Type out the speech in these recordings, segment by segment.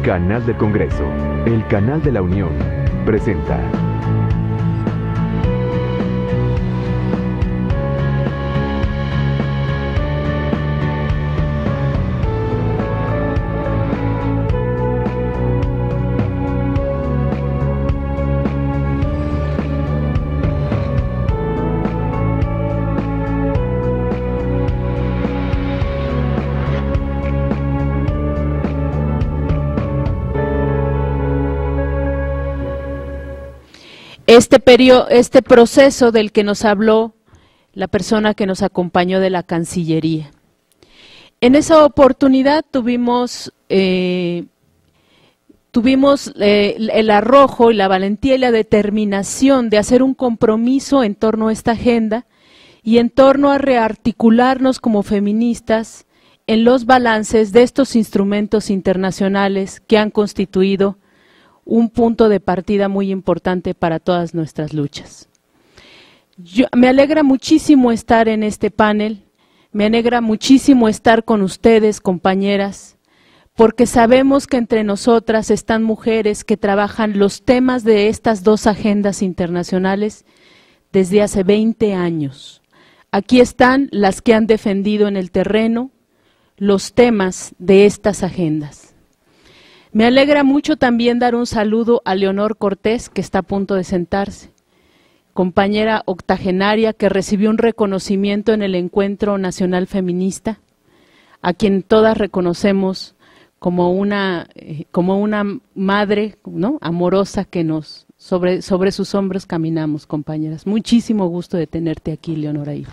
Canal del Congreso, el canal de la Unión, presenta. Este proceso del que nos habló la persona que nos acompañó de la Cancillería. En esa oportunidad tuvimos el arrojo y la valentía y la determinación de hacer un compromiso en torno a esta agenda y en torno a rearticularnos como feministas en los balances de estos instrumentos internacionales que han constituido un punto de partida muy importante para todas nuestras luchas. Me alegra muchísimo estar en este panel, me alegra muchísimo estar con ustedes, compañeras, porque sabemos que entre nosotras están mujeres que trabajan los temas de estas dos agendas internacionales desde hace 20 años. Aquí están las que han defendido en el terreno los temas de estas agendas. Me alegra mucho también dar un saludo a Leonor Cortés, que está a punto de sentarse, compañera octogenaria que recibió un reconocimiento en el Encuentro Nacional Feminista, a quien todas reconocemos como una madre, ¿no?, amorosa que nos sobre sus hombros caminamos, compañeras. Muchísimo gusto de tenerte aquí, Leonor ahí.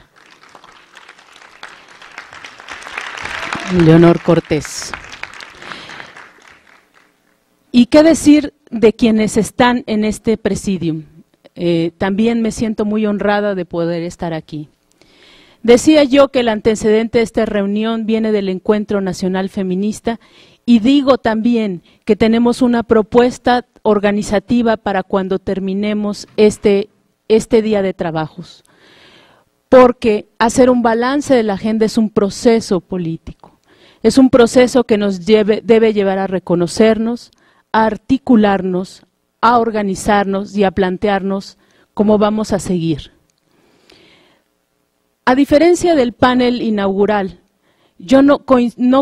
Leonor Cortés. ¿Y qué decir de quienes están en este presidium? También me siento muy honrada de poder estar aquí. Decía yo que el antecedente de esta reunión viene del Encuentro Nacional Feminista y digo también que tenemos una propuesta organizativa para cuando terminemos este día de trabajos, porque hacer un balance de la agenda es un proceso político, es un proceso que nos debe llevar a reconocernos, a articularnos, a organizarnos y a plantearnos cómo vamos a seguir. A diferencia del panel inaugural, yo no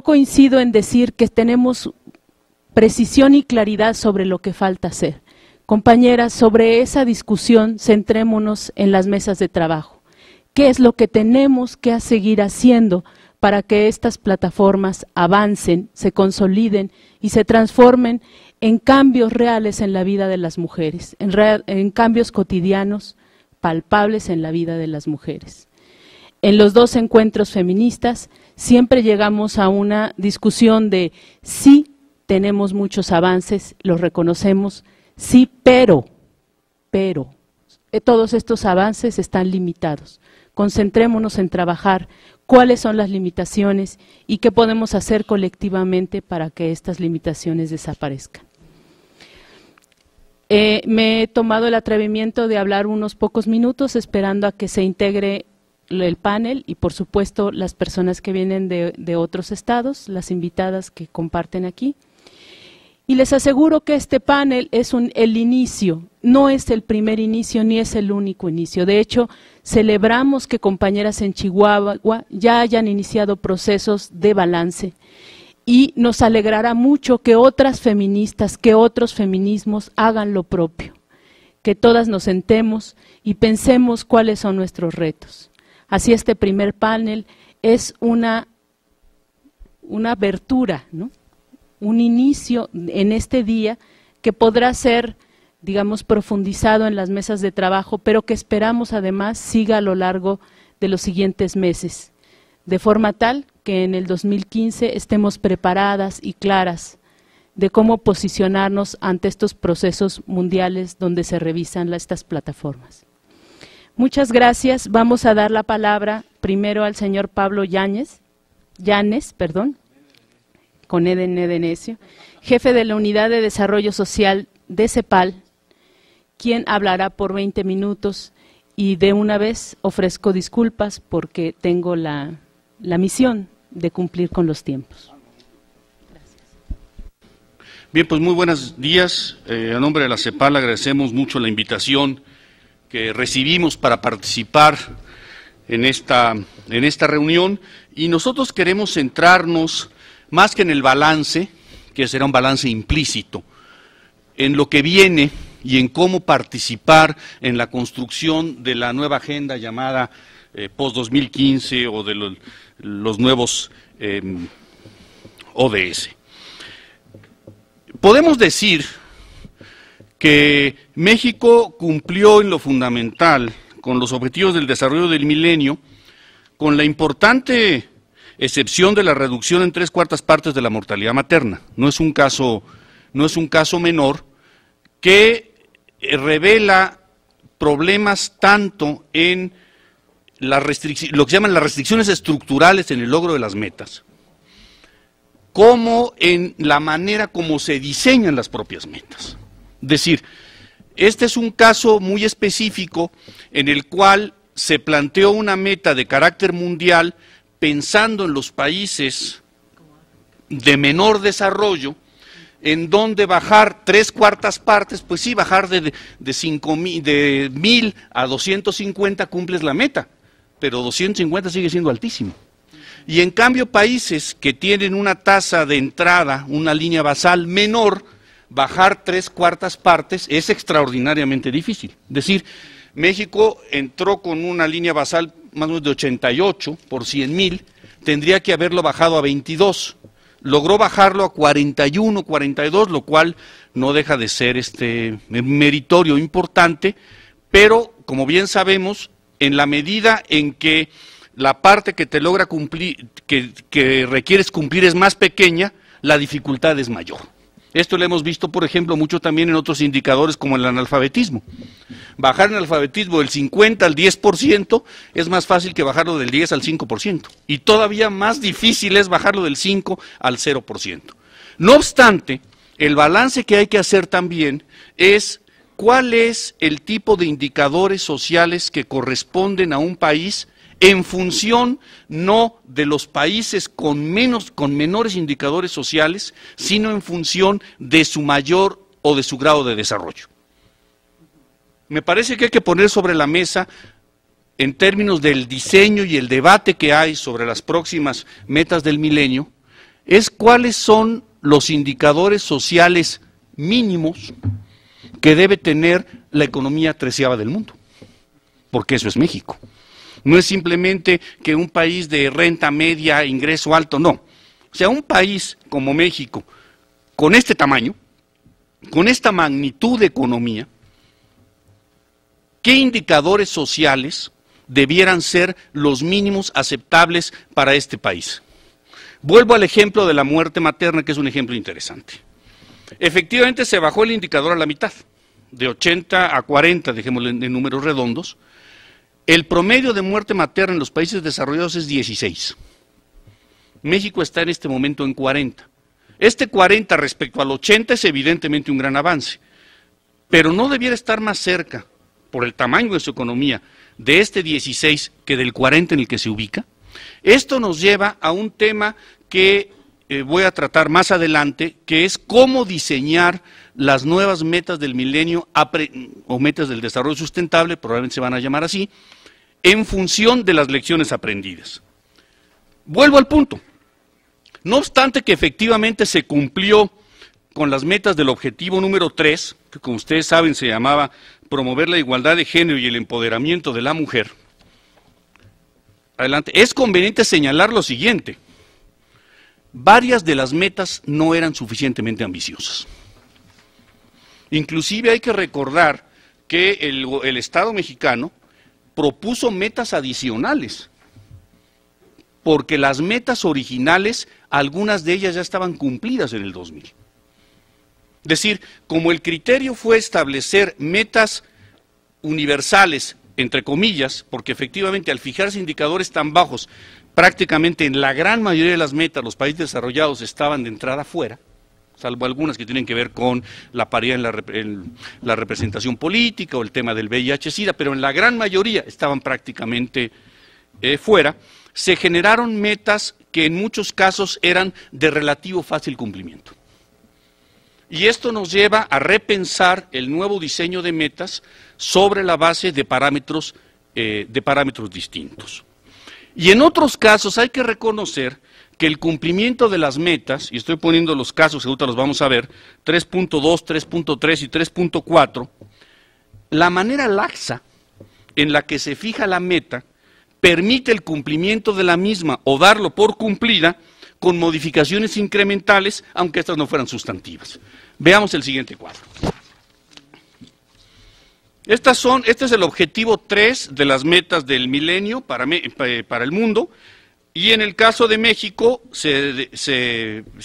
coincido en decir que tenemos precisión y claridad sobre lo que falta hacer. Compañeras, sobre esa discusión centrémonos en las mesas de trabajo. ¿Qué es lo que tenemos que seguir haciendo para que estas plataformas avancen, se consoliden y se transformen en cambios reales en la vida de las mujeres, en cambios cotidianos, palpables en la vida de las mujeres? En los dos encuentros feministas siempre llegamos a una discusión de sí, tenemos muchos avances, los reconocemos, sí, pero, todos estos avances están limitados. Concentrémonos en trabajar cuáles son las limitaciones y qué podemos hacer colectivamente para que estas limitaciones desaparezcan. Me he tomado el atrevimiento de hablar unos pocos minutos esperando a que se integre el panel y por supuesto las personas que vienen de otros estados, las invitadas que comparten aquí. Y les aseguro que este panel es el inicio, no es el primer inicio ni es el único inicio. De hecho, celebramos que compañeras en Chihuahua ya hayan iniciado procesos de balance y nos alegrará mucho que otras feministas, que otros feminismos hagan lo propio, que todas nos sentemos y pensemos cuáles son nuestros retos. Así este primer panel es una abertura, ¿no?, un inicio en este día que podrá ser, digamos, profundizado en las mesas de trabajo, pero que esperamos además siga a lo largo de los siguientes meses, de forma tal que en el 2015 estemos preparadas y claras de cómo posicionarnos ante estos procesos mundiales donde se revisan estas plataformas. Muchas gracias. Vamos a dar la palabra primero al señor Pablo Llanes, con E de necio, jefe de la Unidad de Desarrollo Social de CEPAL, quien hablará por 20 minutos y de una vez ofrezco disculpas porque tengo la misión de cumplir con los tiempos. Bien, pues muy buenos días. A nombre de la CEPAL agradecemos mucho la invitación que recibimos para participar en esta reunión, y nosotros queremos centrarnos más que en el balance, que será un balance implícito, en lo que viene y en cómo participar en la construcción de la nueva agenda llamada post-2015 o de los nuevos ODS. Podemos decir que México cumplió en lo fundamental con los objetivos del desarrollo del milenio, con la importante excepción de la reducción en 3/4 partes de la mortalidad materna. No es un caso menor, que revela problemas tanto en lo que se llaman las restricciones estructurales en el logro de las metas, como en la manera como se diseñan las propias metas. Es decir, este es un caso muy específico en el cual se planteó una meta de carácter mundial pensando en los países de menor desarrollo, en donde bajar 3/4 partes, pues sí, bajar de 1,000 a 250 cumples la meta, pero 250 sigue siendo altísimo. Y en cambio países que tienen una tasa de entrada, una línea basal menor, bajar 3/4 partes es extraordinariamente difícil. Es decir, México entró con una línea basal más o menos de 88 por 100,000, tendría que haberlo bajado a 22, logró bajarlo a 41, 42, lo cual no deja de ser meritorio importante, pero como bien sabemos, en la medida en que la parte que te logra cumplir, que requieres cumplir es más pequeña, la dificultad es mayor. Esto lo hemos visto, por ejemplo, mucho también en otros indicadores como el analfabetismo. Bajar el analfabetismo del 50 al 10% es más fácil que bajarlo del 10 al 5%. Y todavía más difícil es bajarlo del 5 al 0%. No obstante, el balance que hay que hacer también es cuál es el tipo de indicadores sociales que corresponden a un país en función no de los países con menores indicadores sociales, sino en función de su mayor o de su grado de desarrollo. Me parece que hay que poner sobre la mesa, en términos del diseño y el debate que hay sobre las próximas metas del milenio, es cuáles son los indicadores sociales mínimos que debe tener la economía 13ª del mundo, porque eso es México. No es simplemente que un país de renta media, ingreso alto, no. O sea, un país como México, con este tamaño, con esta magnitud de economía, ¿qué indicadores sociales debieran ser los mínimos aceptables para este país? Vuelvo al ejemplo de la muerte materna, que es un ejemplo interesante. Efectivamente se bajó el indicador a la mitad, de 80 a 40, dejémoslo en números redondos. El promedio de muerte materna en los países desarrollados es 16. México está en este momento en 40. Este 40 respecto al 80 es evidentemente un gran avance, pero no debiera estar más cerca, por el tamaño de su economía, de este 16 que del 40 en el que se ubica. Esto nos lleva a un tema que voy a tratar más adelante, que es cómo diseñar las nuevas metas del milenio o metas del desarrollo sustentable, probablemente se van a llamar así, en función de las lecciones aprendidas. Vuelvo al punto. No obstante que efectivamente se cumplió con las metas del objetivo número 3, que como ustedes saben se llamaba promover la igualdad de género y el empoderamiento de la mujer. Adelante. Es conveniente señalar lo siguiente: varias de las metas no eran suficientemente ambiciosas. Inclusive hay que recordar que el Estado mexicano propuso metas adicionales, porque las metas originales, algunas de ellas ya estaban cumplidas en el 2000. Es decir, como el criterio fue establecer metas universales, entre comillas, porque efectivamente al fijarse indicadores tan bajos, prácticamente en la gran mayoría de las metas los países desarrollados estaban de entrada fuera, salvo algunas que tienen que ver con la paridad en la representación política o el tema del VIH-Sida, pero en la gran mayoría estaban prácticamente fuera. Se generaron metas que en muchos casos eran de relativo fácil cumplimiento. Y esto nos lleva a repensar el nuevo diseño de metas sobre la base de parámetros distintos. Y en otros casos hay que reconocer que el cumplimiento de las metas, y estoy poniendo los casos, ahorita los vamos a ver, 3.2, 3.3 y 3.4, la manera laxa en la que se fija la meta permite el cumplimiento de la misma o darlo por cumplida con modificaciones incrementales, aunque estas no fueran sustantivas. Veamos el siguiente cuadro. Este es el objetivo 3 de las metas del milenio para el mundo, y en el caso de México se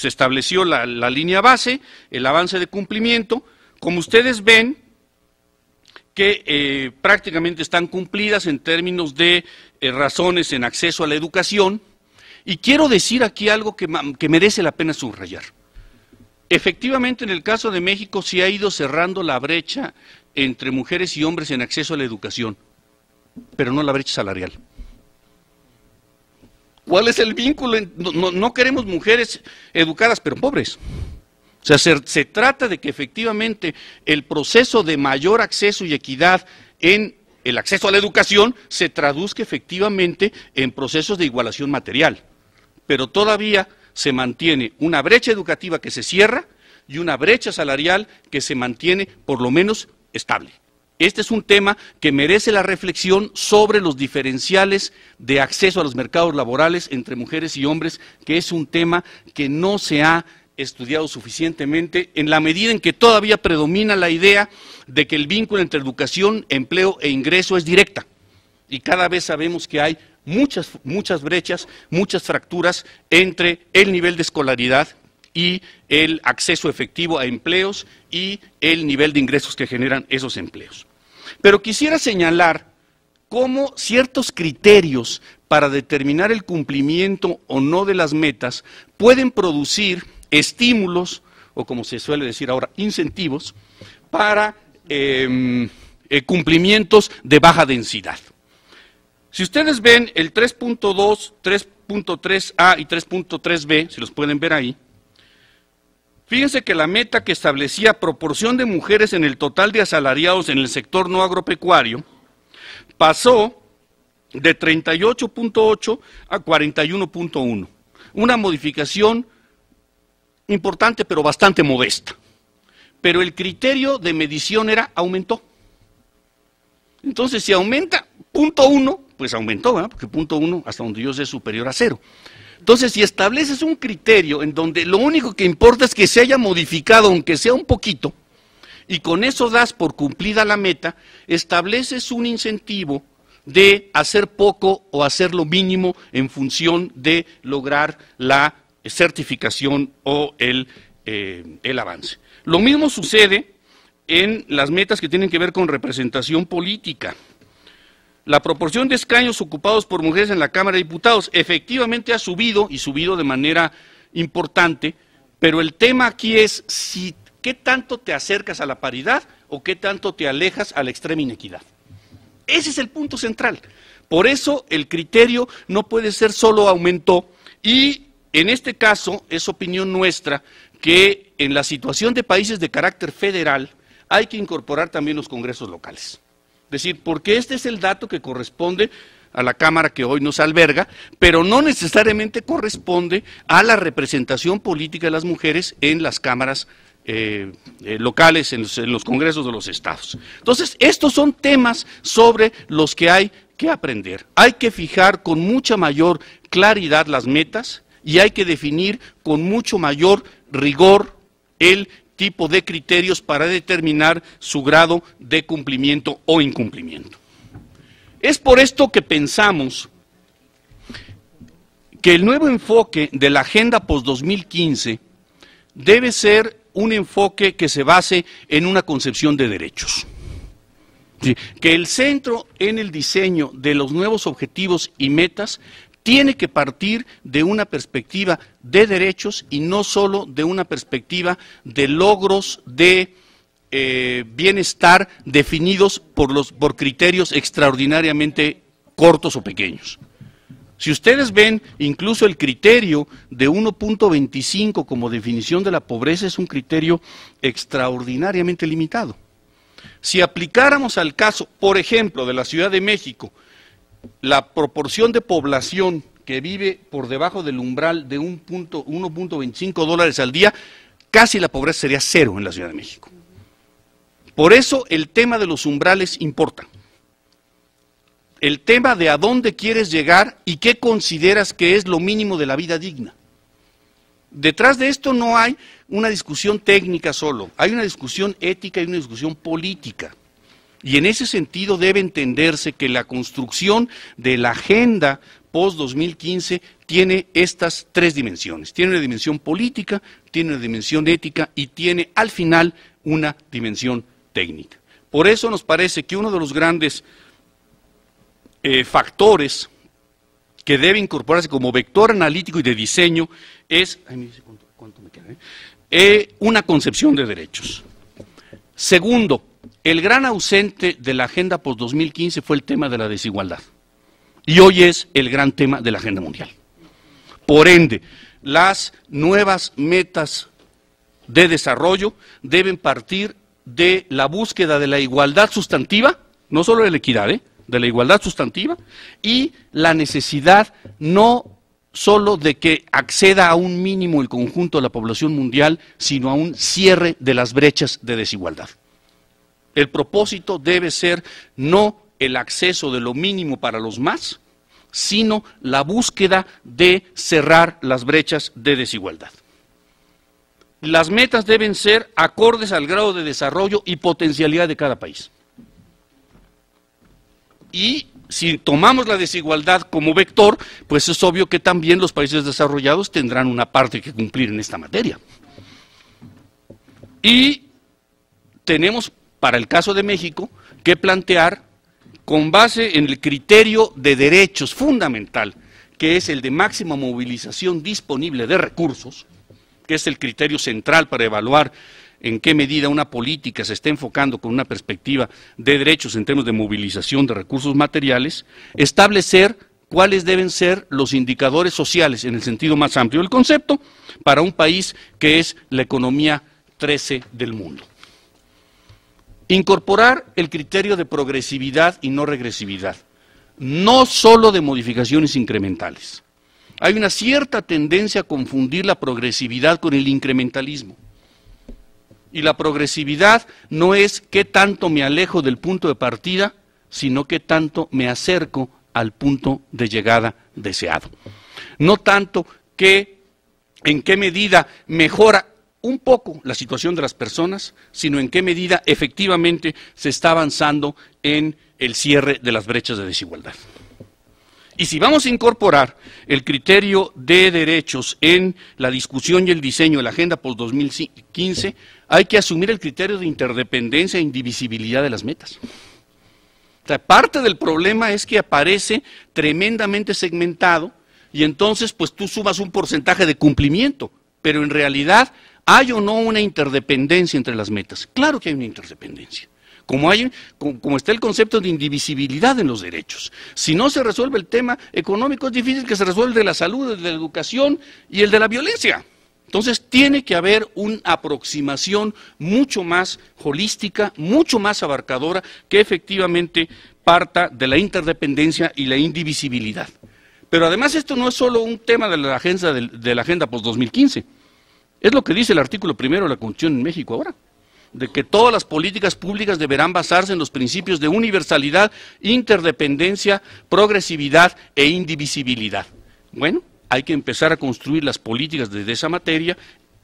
estableció la línea base, el avance de cumplimiento. Como ustedes ven, que prácticamente están cumplidas en términos de razones en acceso a la educación, y quiero decir aquí algo que merece la pena subrayar. Efectivamente, en el caso de México se ha ido cerrando la brecha entre mujeres y hombres en acceso a la educación, pero no la brecha salarial. ¿Cuál es el vínculo? No queremos mujeres educadas, pero pobres. O sea, se trata de que efectivamente el proceso de mayor acceso y equidad en el acceso a la educación se traduzca efectivamente en procesos de igualación material. Pero todavía se mantiene una brecha educativa que se cierra y una brecha salarial que se mantiene por lo menos estable. Este es un tema que merece la reflexión sobre los diferenciales de acceso a los mercados laborales entre mujeres y hombres, que es un tema que no se ha estudiado suficientemente, en la medida en que todavía predomina la idea de que el vínculo entre educación, empleo e ingreso es directa. Y cada vez sabemos que hay muchas brechas, muchas fracturas entre el nivel de escolaridad y el acceso efectivo a empleos y el nivel de ingresos que generan esos empleos. Pero quisiera señalar cómo ciertos criterios para determinar el cumplimiento o no de las metas pueden producir estímulos, o como se suele decir ahora, incentivos, para cumplimientos de baja densidad. Si ustedes ven el 3.2, 3.3a y 3.3b, si los pueden ver ahí, fíjense que la meta que establecía proporción de mujeres en el total de asalariados en el sector no agropecuario pasó de 38.8 a 41.1, una modificación importante pero bastante modesta. Pero el criterio de medición aumentó. Entonces, si aumenta 0.1, pues aumentó, ¿verdad? Porque 0.1 hasta donde yo sé es superior a 0. Entonces, si estableces un criterio en donde lo único que importa es que se haya modificado, aunque sea un poquito, y con eso das por cumplida la meta, estableces un incentivo de hacer poco o hacer lo mínimo en función de lograr la certificación o el avance. Lo mismo sucede en las metas que tienen que ver con representación política. La proporción de escaños ocupados por mujeres en la Cámara de Diputados efectivamente ha subido, y subido de manera importante, pero el tema aquí es qué tanto te acercas a la paridad o qué tanto te alejas a la extrema inequidad. Ese es el punto central. Por eso el criterio no puede ser solo aumentó, y en este caso es opinión nuestra que en la situación de países de carácter federal hay que incorporar también los congresos locales. Es decir, porque este es el dato que corresponde a la Cámara que hoy nos alberga, pero no necesariamente corresponde a la representación política de las mujeres en las cámaras locales, en los congresos de los estados. Entonces, estos son temas sobre los que hay que aprender. Hay que fijar con mucha mayor claridad las metas y hay que definir con mucho mayor rigor el tipo de criterios para determinar su grado de cumplimiento o incumplimiento. Es por esto que pensamos que el nuevo enfoque de la Agenda Post-2015 debe ser un enfoque que se base en una concepción de derechos. Sí, que el centro en el diseño de los nuevos objetivos y metas tiene que partir de una perspectiva de derechos y no solo de una perspectiva de logros de bienestar definidos por criterios extraordinariamente cortos o pequeños. Si ustedes ven, incluso el criterio de 1.25 como definición de la pobreza es un criterio extraordinariamente limitado. Si aplicáramos al caso, por ejemplo, de la Ciudad de México, la proporción de población que vive por debajo del umbral de 1.25 dólares al día, casi la pobreza sería cero en la Ciudad de México. Por eso el tema de los umbrales importa. El tema de a dónde quieres llegar y qué consideras que es lo mínimo de la vida digna. Detrás de esto no hay una discusión técnica solo, hay una discusión ética y una discusión política. Y en ese sentido debe entenderse que la construcción de la agenda post-2015 tiene estas tres dimensiones. Tiene una dimensión política, tiene una dimensión ética y tiene al final una dimensión técnica. Por eso nos parece que uno de los grandes factores que debe incorporarse como vector analítico y de diseño es ¿cuánto me queda? Una concepción de derechos. Segundo, el gran ausente de la agenda post-2015 fue el tema de la desigualdad. Y hoy es el gran tema de la agenda mundial. Por ende, las nuevas metas de desarrollo deben partir de la búsqueda de la igualdad sustantiva, no solo de la equidad, de la igualdad sustantiva, y la necesidad no solo de que acceda a un mínimo el conjunto de la población mundial, sino a un cierre de las brechas de desigualdad. El propósito debe ser no el acceso de lo mínimo para los más, sino la búsqueda de cerrar las brechas de desigualdad. Las metas deben ser acordes al grado de desarrollo y potencialidad de cada país. Y si tomamos la desigualdad como vector, pues es obvio que también los países desarrollados tendrán una parte que cumplir en esta materia. Y tenemos, para el caso de México, que plantear, con base en el criterio de derechos fundamental, que es el de máxima movilización disponible de recursos, que es el criterio central para evaluar en qué medida una política se está enfocando con una perspectiva de derechos en términos de movilización de recursos materiales, establecer cuáles deben ser los indicadores sociales en el sentido más amplio del concepto para un país que es la economía 13 del mundo. Incorporar el criterio de progresividad y no regresividad, no solo de modificaciones incrementales. Hay una cierta tendencia a confundir la progresividad con el incrementalismo. Y la progresividad no es qué tanto me alejo del punto de partida, sino qué tanto me acerco al punto de llegada deseado. No tanto en qué medida mejora un poco la situación de las personas, sino en qué medida efectivamente se está avanzando en el cierre de las brechas de desigualdad. Y si vamos a incorporar el criterio de derechos en la discusión y el diseño de la agenda post-2015, hay que asumir el criterio de interdependencia e indivisibilidad de las metas. O sea, parte del problema es que aparece tremendamente segmentado y entonces pues tú sumas un porcentaje de cumplimiento, pero en realidad ¿hay o no una interdependencia entre las metas? Claro que hay una interdependencia. Como está el concepto de indivisibilidad en los derechos. Si no se resuelve el tema económico, es difícil que se resuelva el de la salud, el de la educación y el de la violencia. Entonces tiene que haber una aproximación mucho más holística, mucho más abarcadora, que efectivamente parta de la interdependencia y la indivisibilidad. Pero además esto no es solo un tema de la agenda post-2015. Es lo que dice el artículo 1 de la Constitución en México ahora, de que todas las políticas públicas deberán basarse en los principios de universalidad, interdependencia, progresividad e indivisibilidad. Bueno, hay que empezar a construir las políticas desde esa materia,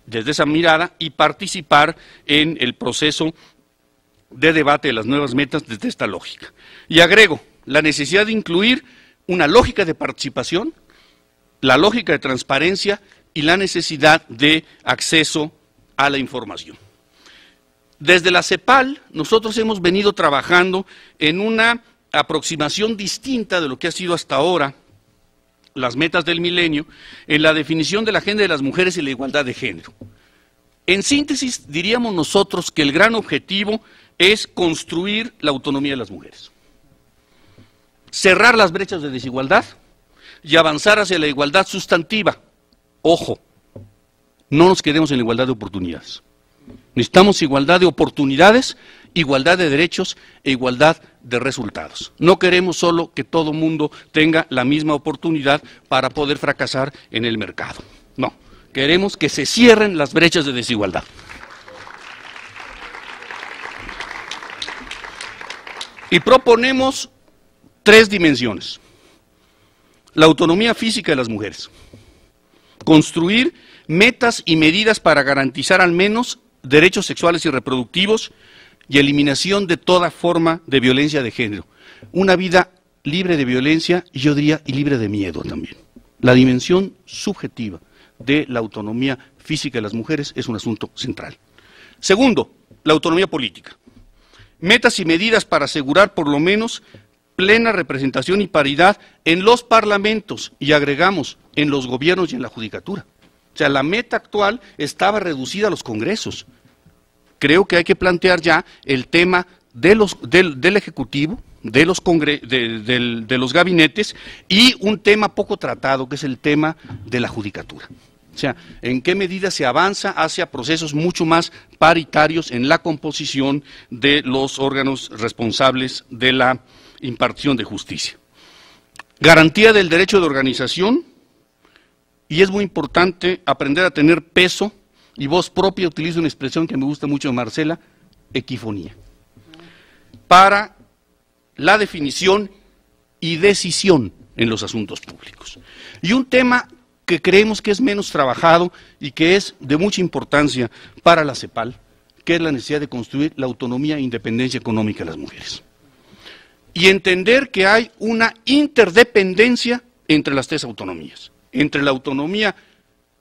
desde esa mirada y participar en el proceso de debate de las nuevas metas desde esta lógica. Y agrego la necesidad de incluir una lógica de participación, la lógica de transparencia y la necesidad de acceso a la información. Desde la CEPAL, nosotros hemos venido trabajando en una aproximación distinta de lo que ha sido hasta ahora las metas del milenio, en la definición de la agenda de las mujeres y la igualdad de género. En síntesis, diríamos nosotros que el gran objetivo es construir la autonomía de las mujeres. Cerrar las brechas de desigualdad, y avanzar hacia la igualdad sustantiva. Ojo, no nos quedemos en la igualdad de oportunidades. Necesitamos igualdad de oportunidades, igualdad de derechos e igualdad de resultados. No queremos solo que todo mundo tenga la misma oportunidad para poder fracasar en el mercado. No, queremos que se cierren las brechas de desigualdad. Y proponemos 3 dimensiones. La autonomía física de las mujeres. Construir metas y medidas para garantizar al menos derechos sexuales y reproductivos y eliminación de toda forma de violencia de género. Una vida libre de violencia y yo diría y libre de miedo también. La dimensión subjetiva de la autonomía física de las mujeres es un asunto central. Segundo, la autonomía política. Metas y medidas para asegurar por lo menos plena representación y paridad en los parlamentos y agregamos en los gobiernos y en la judicatura. O sea, la meta actual estaba reducida a los congresos. Creo que hay que plantear ya el tema del Ejecutivo, de los gabinetes y un tema poco tratado que es el tema de la judicatura. O sea, en qué medida se avanza hacia procesos mucho más paritarios en la composición de los órganos responsables de la impartición de justicia. Garantía del derecho de organización, y es muy importante aprender a tener peso y voz propia, utilizo una expresión que me gusta mucho de Marcela, equifonía, para la definición y decisión en los asuntos públicos. Y un tema que creemos que es menos trabajado y que es de mucha importancia para la CEPAL, que es la necesidad de construir la autonomía e independencia económica de las mujeres. Y entender que hay una interdependencia entre las 3 autonomías, entre la autonomía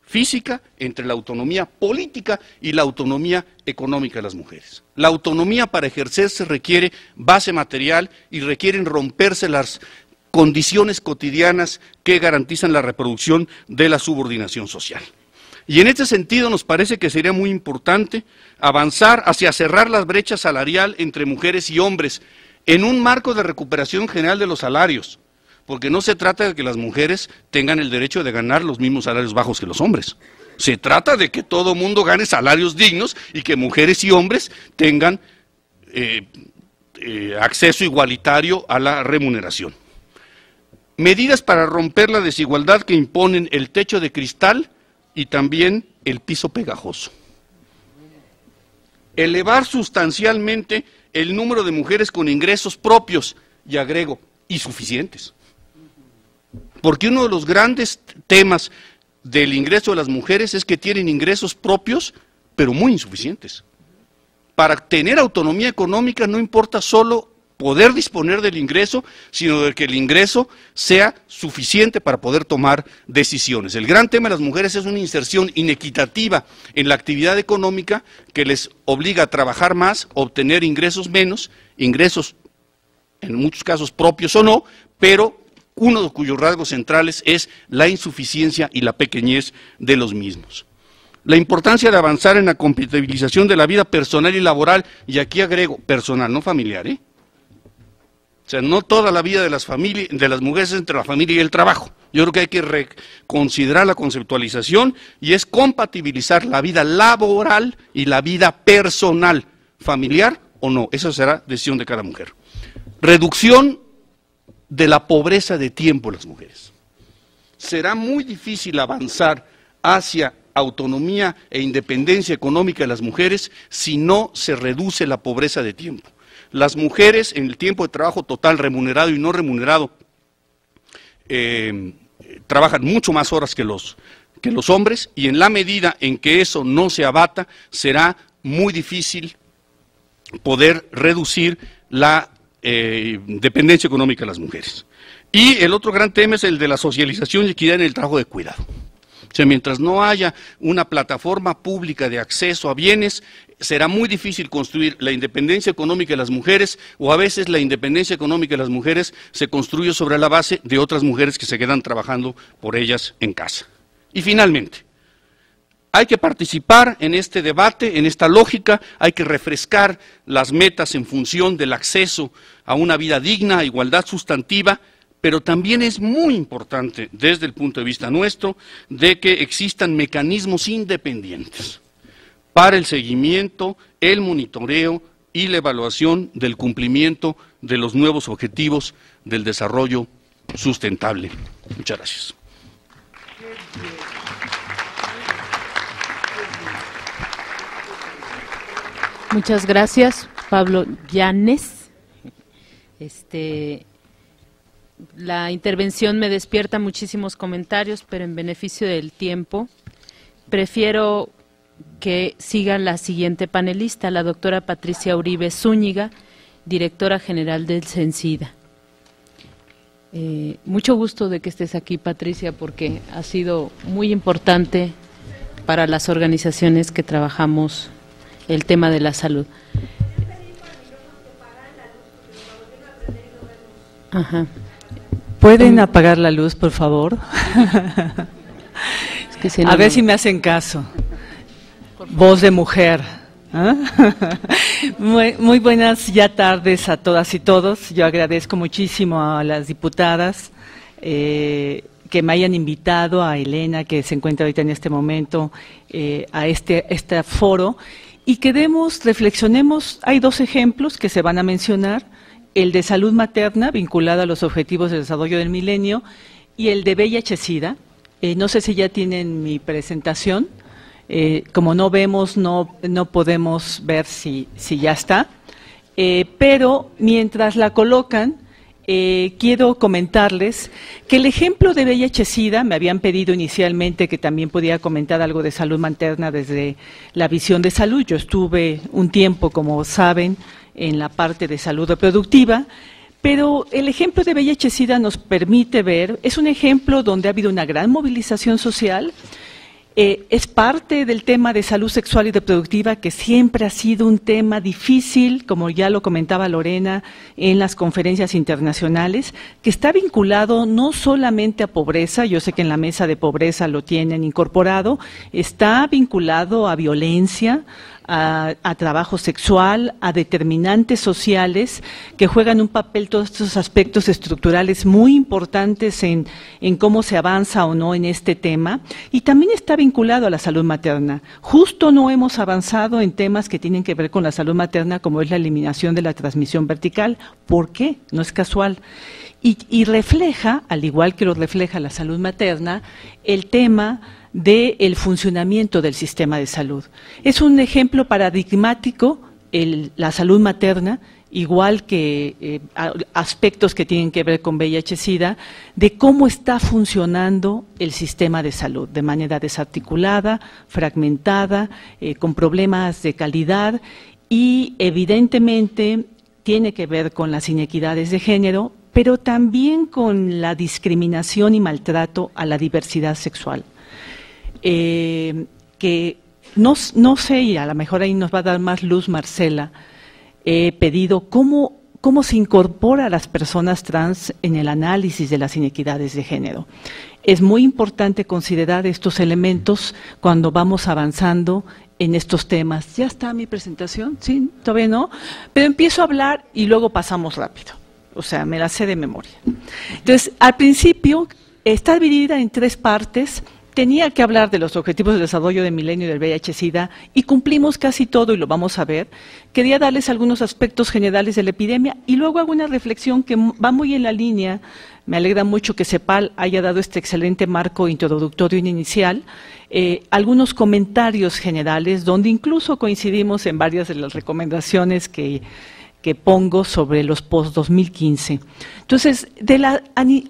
física, entre la autonomía política y la autonomía económica de las mujeres. La autonomía para ejercerse requiere base material y requieren romperse las condiciones cotidianas que garantizan la reproducción de la subordinación social. Y en este sentido nos parece que sería muy importante avanzar hacia cerrar la brecha salarial entre mujeres y hombres en un marco de recuperación general de los salarios, porque no se trata de que las mujeres tengan el derecho de ganar los mismos salarios bajos que los hombres. Se trata de que todo mundo gane salarios dignos y que mujeres y hombres tengan acceso igualitario a la remuneración. Medidas para romper la desigualdad que imponen el techo de cristal y también el piso pegajoso. Elevar sustancialmente el número de mujeres con ingresos propios, y agrego, y suficientes. Porque uno de los grandes temas del ingreso de las mujeres es que tienen ingresos propios, pero muy insuficientes. Para tener autonomía económica no importa solo poder disponer del ingreso, sino de que el ingreso sea suficiente para poder tomar decisiones. El gran tema de las mujeres es una inserción inequitativa en la actividad económica que les obliga a trabajar más, obtener ingresos menos, ingresos en muchos casos propios o no, pero uno de cuyos rasgos centrales es la insuficiencia y la pequeñez de los mismos. La importancia de avanzar en la compatibilización de la vida personal y laboral, y aquí agrego personal, no familiar, O sea, no toda la vida de las mujeres es entre la familia y el trabajo. Yo creo que hay que reconsiderar la conceptualización y es compatibilizar la vida laboral y la vida personal, familiar o no. Esa será decisión de cada mujer. Reducción de la pobreza de tiempo de las mujeres. Será muy difícil avanzar hacia autonomía e independencia económica de las mujeres si no se reduce la pobreza de tiempo. Las mujeres en el tiempo de trabajo total, remunerado y no remunerado, trabajan mucho más horas que los hombres, y en la medida en que eso no se abata, será muy difícil poder reducir la dependencia económica de las mujeres. Y el otro gran tema es el de la socialización y equidad en el trabajo de cuidado. O sea, mientras no haya una plataforma pública de acceso a bienes, será muy difícil construir la independencia económica de las mujeres, o a veces la independencia económica de las mujeres se construye sobre la base de otras mujeres que se quedan trabajando por ellas en casa. Y finalmente, hay que participar en este debate, en esta lógica, hay que refrescar las metas en función del acceso a una vida digna, a igualdad sustantiva, pero también es muy importante, desde el punto de vista nuestro, de que existan mecanismos independientes para el seguimiento, el monitoreo y la evaluación del cumplimiento de los nuevos objetivos del desarrollo sustentable. Muchas gracias. Muchas gracias, Pablo Llanes. La intervención me despierta muchísimos comentarios, pero en beneficio del tiempo, prefiero que siga la siguiente panelista, la doctora Patricia Uribe Zúñiga, directora general del CENSIDA. Mucho gusto de que estés aquí, Patricia, porque ha sido muy importante para las organizaciones que trabajamos el tema de la salud. Ajá. ¿Pueden apagar la luz, por favor? Es que si no, a ver si me hacen caso. Voz de mujer. ¿Ah? Muy buenas ya tardes a todas y todos. Yo agradezco muchísimo a las diputadas que me hayan invitado, a Elena, que se encuentra ahorita en este momento, a este foro, y que reflexionemos. Hay dos ejemplos que se van a mencionar: el de salud materna, vinculado a los objetivos del desarrollo del milenio, y el de VIH-Sida. No sé si ya tienen mi presentación. Como no vemos, no podemos ver si ya está. Pero mientras la colocan, quiero comentarles que el ejemplo de VIH-Sida, me habían pedido inicialmente que también podía comentar algo de salud materna desde la visión de salud. Yo estuve un tiempo, como saben, en la parte de salud reproductiva, pero el ejemplo de VIH-Sida nos permite ver, es un ejemplo donde ha habido una gran movilización social. Es parte del tema de salud sexual y reproductiva, que siempre ha sido un tema difícil, como ya lo comentaba Lorena en las conferencias internacionales, que está vinculado no solamente a pobreza. Yo sé que en la mesa de pobreza lo tienen incorporado, está vinculado a violencia, a trabajo sexual, a determinantes sociales que juegan un papel, todos estos aspectos estructurales muy importantes en cómo se avanza o no en este tema, y también está vinculado a la salud materna. Justo no hemos avanzado en temas que tienen que ver con la salud materna, como es la eliminación de la transmisión vertical. ¿Por qué? No es casual. Y refleja, al igual que lo refleja la salud materna, el tema del funcionamiento del sistema de salud. Es un ejemplo paradigmático la salud materna, igual que aspectos que tienen que ver con VIH-Sida, de cómo está funcionando el sistema de salud de manera desarticulada, fragmentada, con problemas de calidad, y evidentemente tiene que ver con las inequidades de género, pero también con la discriminación y maltrato a la diversidad sexual. Que no sé, y a lo mejor ahí nos va a dar más luz Marcela, he pedido cómo se incorpora a las personas trans en el análisis de las inequidades de género. Es muy importante considerar estos elementos cuando vamos avanzando en estos temas. ¿Ya está mi presentación? ¿Sí? ¿Todavía no? Pero empiezo a hablar y luego pasamos rápido. O sea, me la sé de memoria. Entonces, al principio está dividida en tres partes. Tenía que hablar de los objetivos de desarrollo del milenio y del VIH-Sida, y cumplimos casi todo, y lo vamos a ver. Quería darles algunos aspectos generales de la epidemia, y luego hago una reflexión que va muy en la línea. Me alegra mucho que CEPAL haya dado este excelente marco introductorio y inicial. Algunos comentarios generales, donde incluso coincidimos en varias de las recomendaciones que pongo sobre los post-2015. Entonces,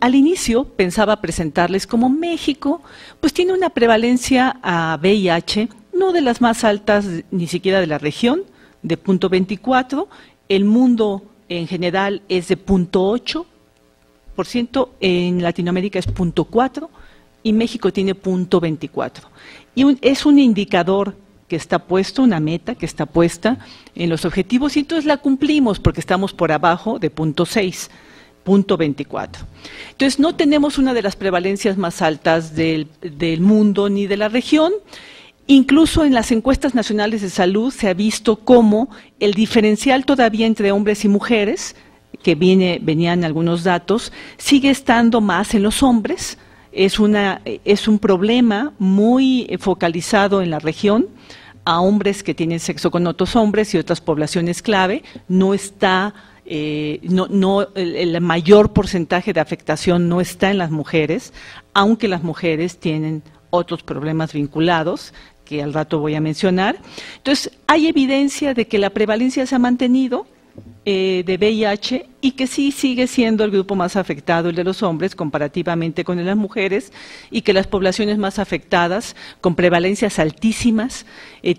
al inicio pensaba presentarles como México, pues tiene una prevalencia a VIH, no de las más altas ni siquiera de la región, de 0.24, el mundo en general es de 0.8%, en Latinoamérica es 0.4% y México tiene 0.24%. Y es un indicador que está puesto, una meta que está puesta en los objetivos, y entonces la cumplimos porque estamos por abajo de 0.6, 0.24. Entonces no tenemos una de las prevalencias más altas del mundo ni de la región. Incluso en las encuestas nacionales de salud se ha visto cómo el diferencial todavía entre hombres y mujeres, que venían algunos datos, sigue estando más en los hombres. Es un problema muy focalizado en la región, a hombres que tienen sexo con otros hombres y otras poblaciones clave. No está, el mayor porcentaje de afectación no está en las mujeres, aunque las mujeres tienen otros problemas vinculados, que al rato voy a mencionar. Entonces, hay evidencia de que la prevalencia se ha mantenido de VIH y que sí sigue siendo el grupo más afectado, el de los hombres, comparativamente con el de las mujeres, y que las poblaciones más afectadas, con prevalencias altísimas,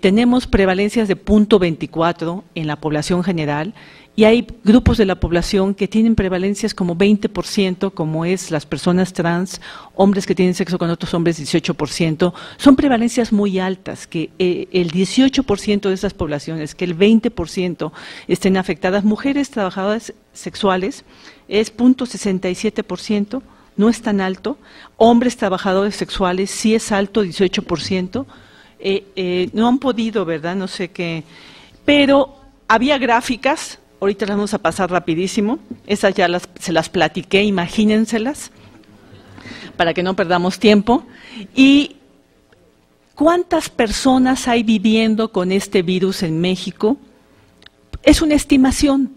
tenemos prevalencias de 0.24 en la población general, y hay grupos de la población que tienen prevalencias como 20%, como es las personas trans, hombres que tienen sexo con otros hombres 18%, son prevalencias muy altas, que el 18% de esas poblaciones, que el 20% estén afectadas. Mujeres trabajadoras sexuales es 0.67%, no es tan alto. Hombres trabajadores sexuales sí es alto, 18%. No han podido, ¿verdad? No sé qué, pero había gráficas. Ahorita las vamos a pasar rapidísimo, esas ya se las platiqué, imagínenselas, para que no perdamos tiempo. ¿Y cuántas personas hay viviendo con este virus en México? Es una estimación.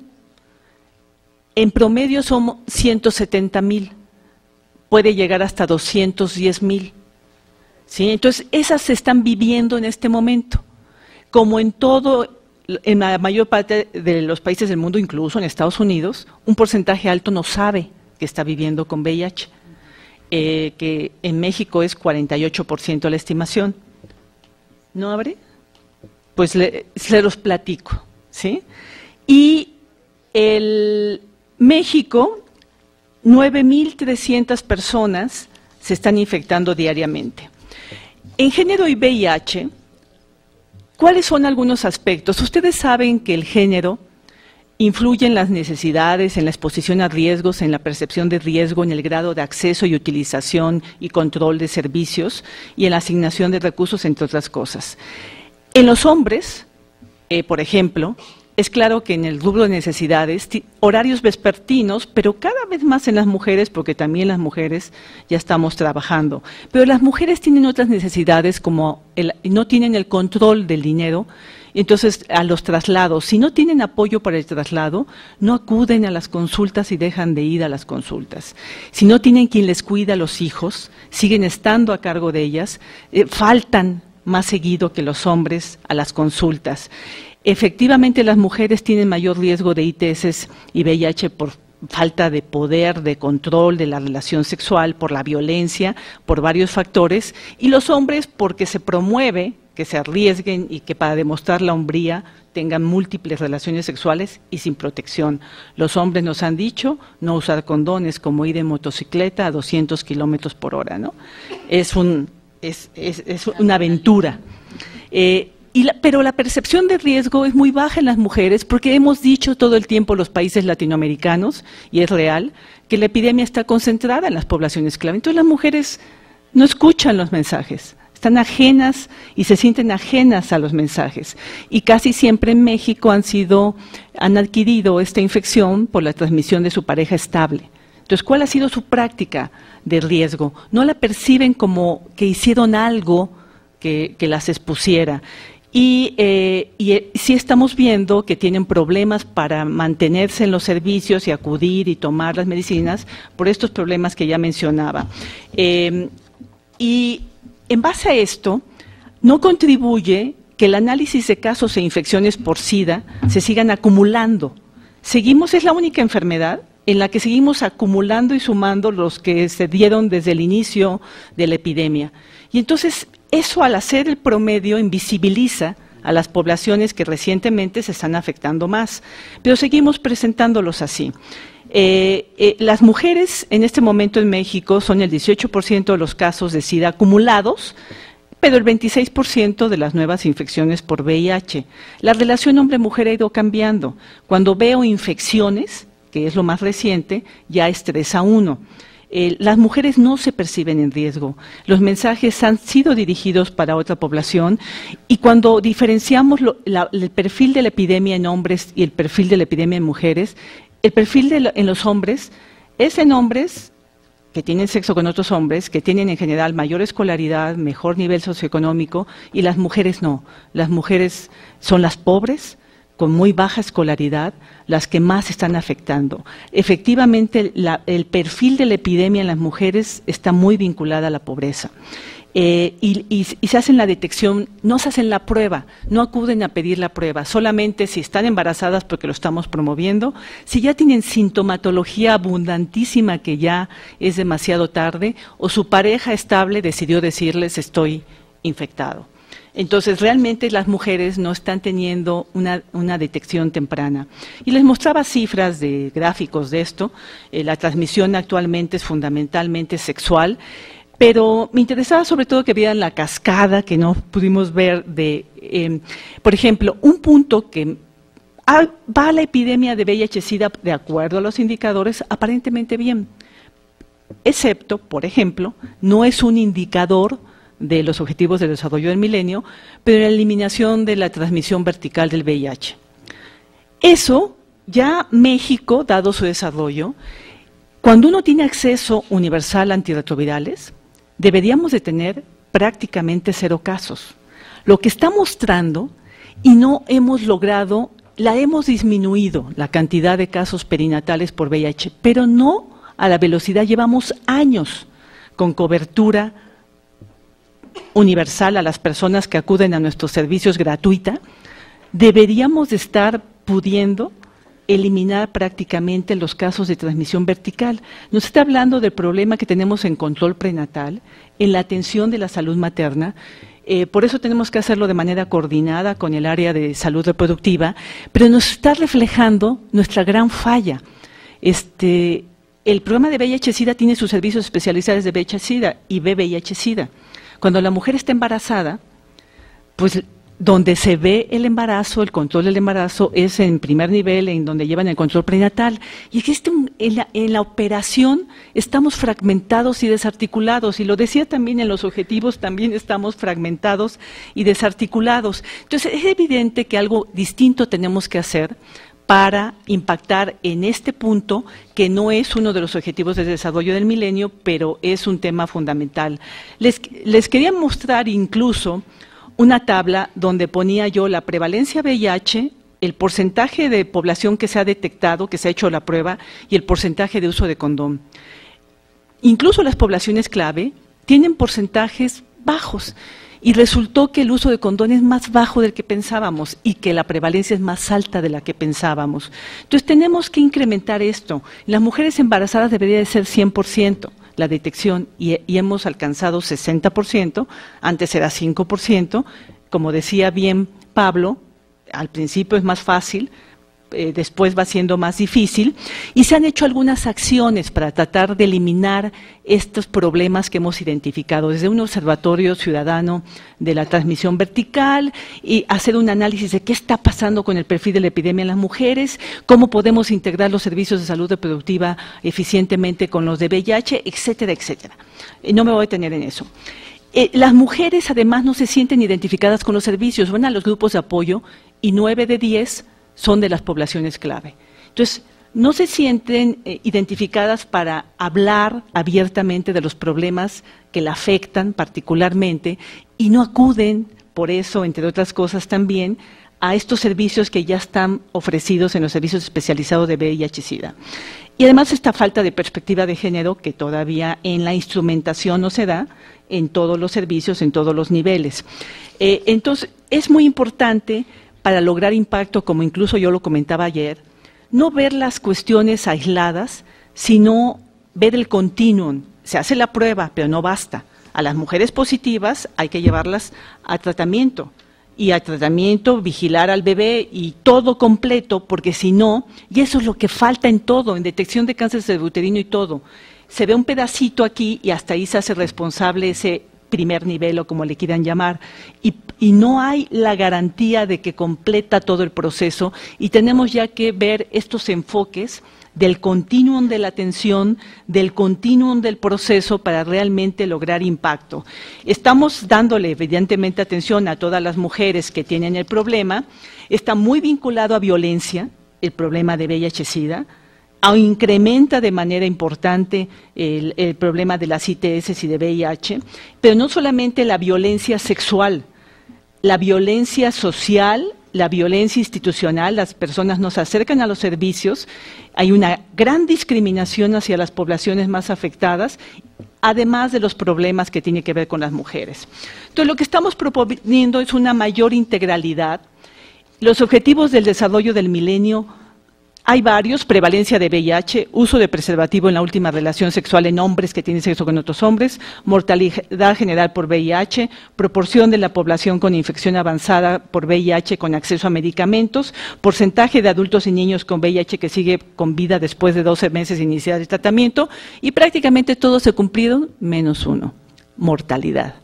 En promedio son 170,000, puede llegar hasta 210,000. ¿Sí? Entonces, esas se están viviendo en este momento, como en la mayor parte de los países del mundo, incluso en Estados Unidos, un porcentaje alto no sabe que está viviendo con VIH, que en México es 48% la estimación. ¿No abre? Pues se los platico, ¿sí? Y México, 9,300 personas se están infectando diariamente. En género y VIH, ¿cuáles son algunos aspectos? Ustedes saben que el género influye en las necesidades, en la exposición a riesgos, en la percepción de riesgo, en el grado de acceso y utilización y control de servicios y en la asignación de recursos, entre otras cosas. En los hombres, por ejemplo, es claro que en el rubro de necesidades, horarios vespertinos, pero cada vez más en las mujeres, porque también las mujeres ya estamos trabajando. Pero las mujeres tienen otras necesidades, como no tienen el control del dinero, entonces a los traslados. Si no tienen apoyo para el traslado, no acuden a las consultas y dejan de ir a las consultas. Si no tienen quien les cuida a los hijos, siguen estando a cargo de ellas, faltan más seguido que los hombres a las consultas. Efectivamente, las mujeres tienen mayor riesgo de ITS y VIH por falta de poder, de control de la relación sexual, por la violencia, por varios factores, y los hombres porque se promueve que se arriesguen y que para demostrar la hombría tengan múltiples relaciones sexuales y sin protección. Los hombres nos han dicho no usar condones, como ir en motocicleta a 200 kilómetros por hora, ¿no? Es una aventura. Pero la percepción de riesgo es muy baja en las mujeres, porque hemos dicho todo el tiempo los países latinoamericanos, y es real, que la epidemia está concentrada en las poblaciones clave. Entonces las mujeres no escuchan los mensajes, están ajenas y se sienten ajenas a los mensajes. Y casi siempre en México han adquirido esta infección por la transmisión de su pareja estable. Entonces, ¿cuál ha sido su práctica de riesgo? No la perciben como que hicieron algo que las expusiera. Y sí estamos viendo que tienen problemas para mantenerse en los servicios y acudir y tomar las medicinas por estos problemas que ya mencionaba. Y en base a esto, no contribuye que el análisis de casos e infecciones por SIDA se sigan acumulando. Es la única enfermedad en la que seguimos acumulando y sumando los que se dieron desde el inicio de la epidemia. Y entonces, eso, al hacer el promedio, invisibiliza a las poblaciones que recientemente se están afectando más, pero seguimos presentándolos así. Las mujeres en este momento en México son el 18% de los casos de SIDA acumulados, pero el 26% de las nuevas infecciones por VIH. La relación hombre-mujer ha ido cambiando. Cuando veo infecciones, que es lo más reciente, ya es 3-1. Las mujeres no se perciben en riesgo, los mensajes han sido dirigidos para otra población, y cuando diferenciamos el perfil de la epidemia en hombres y el perfil de la epidemia en mujeres, el perfil en los hombres es en hombres que tienen sexo con otros hombres, que tienen en general mayor escolaridad, mejor nivel socioeconómico, y las mujeres no. Las mujeres son las pobres, con muy baja escolaridad, las que más están afectando. Efectivamente, el perfil de la epidemia en las mujeres está muy vinculada a la pobreza. Y se hacen la detección, no se hacen la prueba, no acuden a pedir la prueba, solamente si están embarazadas porque lo estamos promoviendo, si ya tienen sintomatología abundantísima que ya es demasiado tarde, o su pareja estable decidió decirles estoy infectado. Entonces, realmente las mujeres no están teniendo una detección temprana. Y les mostraba cifras de gráficos de esto. La transmisión actualmente es fundamentalmente sexual, pero me interesaba sobre todo que vieran la cascada que no pudimos ver de, por ejemplo, un punto que va la epidemia de VIH-Sida de acuerdo a los indicadores aparentemente bien, excepto, por ejemplo, no es un indicador de los objetivos de desarrollo del milenio, pero la eliminación de la transmisión vertical del VIH. Eso, ya México, dado su desarrollo, cuando uno tiene acceso universal a antirretrovirales, deberíamos de tener prácticamente 0 casos. Lo que está mostrando, y no hemos logrado, la hemos disminuido, la cantidad de casos perinatales por VIH, pero no a la velocidad, llevamos años con cobertura universal a las personas que acuden a nuestros servicios gratuita, deberíamos de estar pudiendo eliminar prácticamente los casos de transmisión vertical. Nos está hablando del problema que tenemos en control prenatal, en la atención de la salud materna. Por eso tenemos que hacerlo de manera coordinada con el área de salud reproductiva, pero nos está reflejando nuestra gran falla. El programa de VIH-Sida tiene sus servicios especializados de VIH-Sida y VIH-Sida. Cuando la mujer está embarazada, pues donde se ve el embarazo, el control del embarazo es en primer nivel, en donde llevan el control prenatal. Y existe en la operación estamos fragmentados y desarticulados, y lo decía también en los objetivos, también estamos fragmentados y desarticulados. Entonces es evidente que algo distinto tenemos que hacer para impactar en este punto, que no es uno de los objetivos de desarrollo del milenio, pero es un tema fundamental. Les quería mostrar incluso una tabla donde ponía yo la prevalencia VIH, el porcentaje de población que se ha detectado, que se ha hecho la prueba, y el porcentaje de uso de condón. Incluso las poblaciones clave tienen porcentajes bajos, y resultó que el uso de condón es más bajo del que pensábamos y que la prevalencia es más alta de la que pensábamos. Entonces tenemos que incrementar esto. Las mujeres embarazadas debería de ser 100% la detección y hemos alcanzado 60%, antes era 5%, como decía bien Pablo, al principio es más fácil, después va siendo más difícil, y se han hecho algunas acciones para tratar de eliminar estos problemas que hemos identificado, desde un observatorio ciudadano de la transmisión vertical, y hacer un análisis de qué está pasando con el perfil de la epidemia en las mujeres, cómo podemos integrar los servicios de salud reproductiva eficientemente con los de VIH, etcétera, etcétera. No me voy a detener en eso. Las mujeres además no se sienten identificadas con los servicios, van a los grupos de apoyo y 9 de 10 son de las poblaciones clave. Entonces, no se sienten identificadas para hablar abiertamente de los problemas que la afectan particularmente y no acuden, por eso, entre otras cosas también, a estos servicios que ya están ofrecidos en los servicios especializados de VIH-Sida. Y además esta falta de perspectiva de género que todavía en la instrumentación no se da en todos los servicios, en todos los niveles. Entonces, es muy importante para lograr impacto, como incluso yo lo comentaba ayer, no ver las cuestiones aisladas, sino ver el continuum. Se hace la prueba, pero no basta. A las mujeres positivas hay que llevarlas a tratamiento, y a tratamiento vigilar al bebé y todo completo, porque si no, y eso es lo que falta en todo, en detección de cáncer cerebrouterino y todo, se ve un pedacito aquí y hasta ahí se hace responsable ese primer nivel o como le quieran llamar, y no hay la garantía de que completa todo el proceso, y tenemos ya que ver estos enfoques del continuum de la atención, del continuum del proceso para realmente lograr impacto. Estamos dándole evidentemente atención a todas las mujeres que tienen el problema, está muy vinculado a violencia, el problema de VIH-Sida, incrementa de manera importante el problema de las ITS y de VIH, pero no solamente la violencia sexual, la violencia social, la violencia institucional, las personas no se acercan a los servicios, hay una gran discriminación hacia las poblaciones más afectadas, además de los problemas que tienen que ver con las mujeres. Entonces, lo que estamos proponiendo es una mayor integralidad. Los objetivos del desarrollo del milenio, hay varios: prevalencia de VIH, uso de preservativo en la última relación sexual en hombres que tienen sexo con otros hombres, mortalidad general por VIH, proporción de la población con infección avanzada por VIH con acceso a medicamentos, porcentaje de adultos y niños con VIH que sigue con vida después de 12 meses de iniciar el tratamiento, y prácticamente todos se cumplieron menos uno: mortalidad.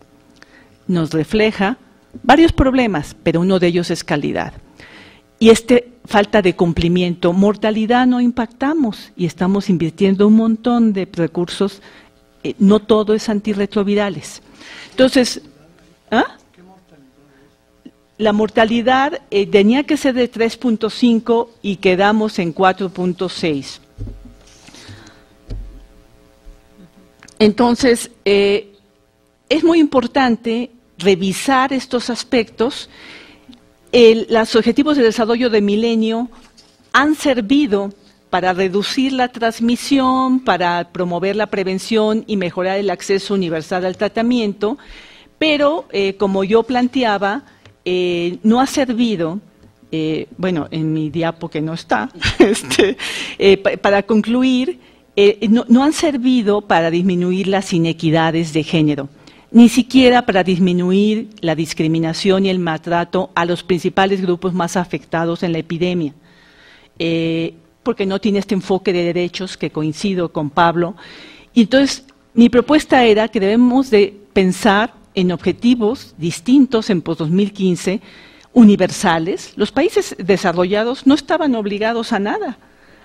Nos refleja varios problemas, pero uno de ellos es calidad. Y falta de cumplimiento, mortalidad no impactamos y estamos invirtiendo un montón de recursos, no todo es antirretrovirales. Entonces, la mortalidad tenía que ser de 3.5 y quedamos en 4.6. Entonces, es muy importante revisar estos aspectos. Los objetivos de desarrollo de milenio han servido para reducir la transmisión, para promover la prevención y mejorar el acceso universal al tratamiento, pero como yo planteaba, no ha servido, bueno, en mi diapo que no está, para concluir, no han servido para disminuir las inequidades de género, ni siquiera para disminuir la discriminación y el maltrato a los principales grupos más afectados en la epidemia, porque no tiene este enfoque de derechos, que coincido con Pablo. Y entonces, mi propuesta era que debemos de pensar en objetivos distintos en post-2015, universales. Los países desarrollados no estaban obligados a nada.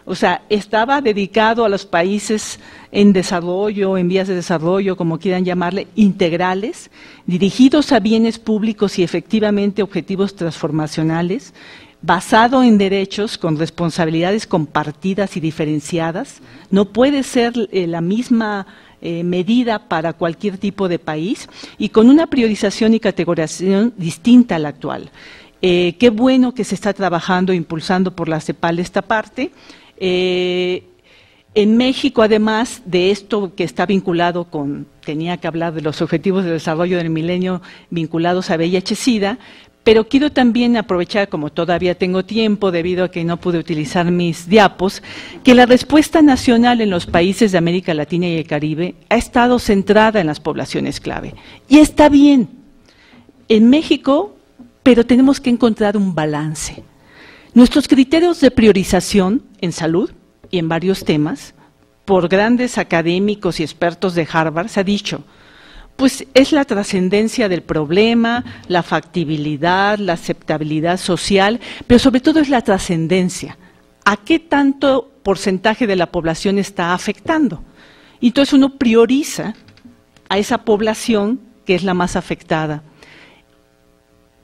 O sea, estaba dedicado a los países en desarrollo, en vías de desarrollo, como quieran llamarle, integrales, dirigidos a bienes públicos y efectivamente objetivos transformacionales, basado en derechos con responsabilidades compartidas y diferenciadas. No puede ser la misma medida para cualquier tipo de país y con una priorización y categorización distinta a la actual. Qué bueno que se está trabajando, impulsando por la CEPAL esta parte. En México, además de esto que está vinculado con, tenía que hablar de los objetivos de desarrollo del milenio vinculados a VIH-Sida, pero quiero también aprovechar, como todavía tengo tiempo, debido a que no pude utilizar mis diapos, que la respuesta nacional en los países de América Latina y el Caribe ha estado centrada en las poblaciones clave. Y está bien, en México, pero tenemos que encontrar un balance. Nuestros criterios de priorización en salud y en varios temas, por grandes académicos y expertos de Harvard, se ha dicho, pues es la trascendencia del problema, la factibilidad, la aceptabilidad social, pero sobre todo es la trascendencia. ¿A qué tanto porcentaje de la población está afectando? Y entonces uno prioriza a esa población que es la más afectada.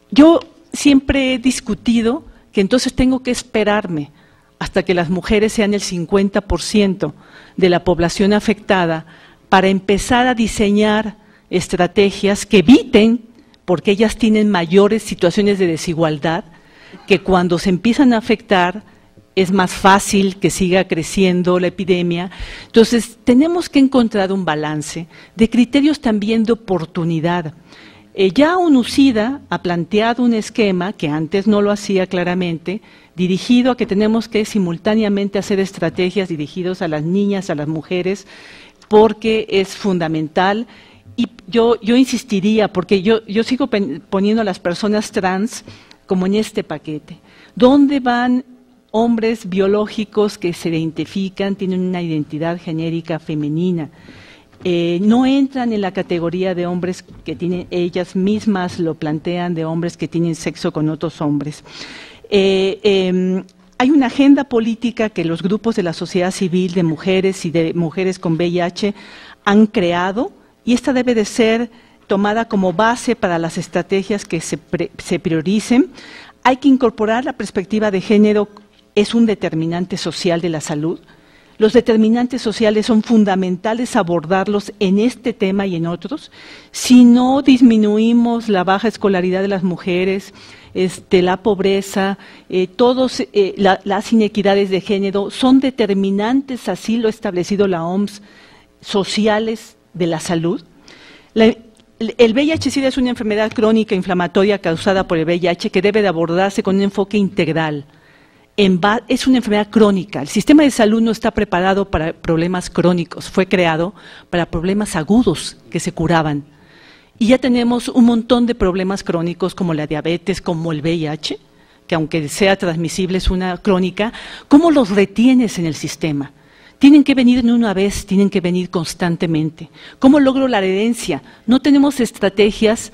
Yo siempre he discutido que entonces tengo que esperarme hasta que las mujeres sean el 50% de la población afectada para empezar a diseñar estrategias que eviten, porque ellas tienen mayores situaciones de desigualdad, que cuando se empiezan a afectar es más fácil que siga creciendo la epidemia. Entonces, tenemos que encontrar un balance de criterios también de oportunidad. Ya UNUCIDA ha planteado un esquema, que antes no lo hacía claramente, dirigido a que tenemos que simultáneamente hacer estrategias dirigidas a las niñas, a las mujeres, porque es fundamental. Y yo insistiría, porque yo sigo poniendo a las personas trans como en este paquete. ¿Dónde van hombres biológicos que se identifican, tienen una identidad genérica femenina? No entran en la categoría de hombres que tienen, ellas mismas lo plantean, de hombres que tienen sexo con otros hombres. Hay una agenda política que los grupos de la sociedad civil de mujeres y de mujeres con VIH han creado, y esta debe de ser tomada como base para las estrategias que se prioricen. Hay que incorporar la perspectiva de género, es un determinante social de la salud. Los determinantes sociales son fundamentales abordarlos en este tema y en otros. Si no disminuimos la baja escolaridad de las mujeres, la pobreza, las inequidades de género, son determinantes, así lo ha establecido la OMS, sociales de la salud. El VIH-Sida es una enfermedad crónica inflamatoria causada por el VIH que debe de abordarse con un enfoque integral. Es una enfermedad crónica. El sistema de salud no está preparado para problemas crónicos, fue creado para problemas agudos que se curaban. Y ya tenemos un montón de problemas crónicos como la diabetes, como el VIH, que aunque sea transmisible es una crónica. ¿Cómo los retienes en el sistema? Tienen que venir no una vez, tienen que venir constantemente. ¿Cómo logro la herencia? No tenemos estrategias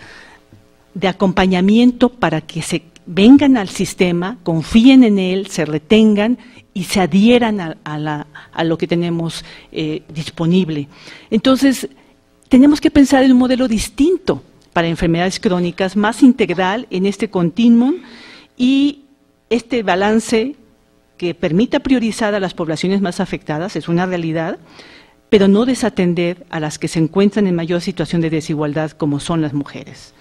de acompañamiento para que se vengan al sistema, confíen en él, se retengan y se adhieran a lo que tenemos disponible. Entonces, tenemos que pensar en un modelo distinto para enfermedades crónicas, más integral en este continuum y este balance que permita priorizar a las poblaciones más afectadas, es una realidad, pero no desatender a las que se encuentran en mayor situación de desigualdad como son las mujeres.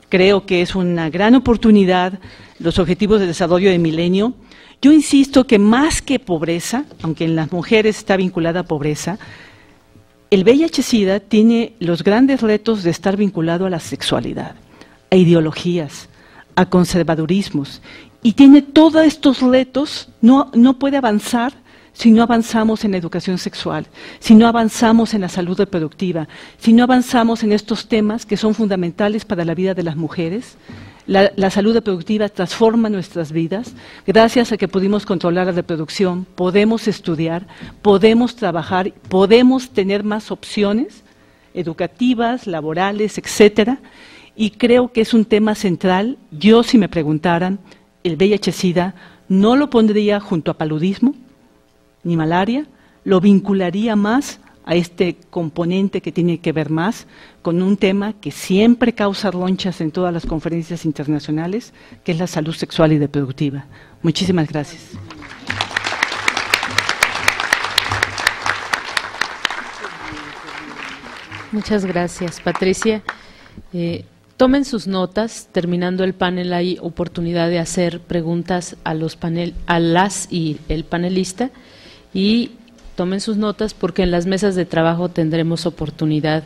Creo que es una gran oportunidad los objetivos de desarrollo del milenio. Yo insisto que más que pobreza, aunque en las mujeres está vinculada a pobreza, el VIH-Sida tiene los grandes retos de estar vinculado a la sexualidad, a ideologías, a conservadurismos, y tiene todos estos retos, no puede avanzar si no avanzamos en la educación sexual, si no avanzamos en la salud reproductiva, si no avanzamos en estos temas que son fundamentales para la vida de las mujeres. La salud reproductiva transforma nuestras vidas. Gracias a que pudimos controlar la reproducción, podemos estudiar, podemos trabajar, podemos tener más opciones educativas, laborales, etcétera. Y creo que es un tema central. Yo, si me preguntaran, el VIH-Sida no lo pondría junto a paludismo ni malaria, lo vincularía más a este componente que tiene que ver más con un tema que siempre causa ronchas en todas las conferencias internacionales, que es la salud sexual y reproductiva. Muchísimas gracias. Muchas gracias, Patricia. Tomen sus notas. Terminando el panel hay oportunidad de hacer preguntas a las y el panelista, y tomen sus notas porque en las mesas de trabajo tendremos oportunidad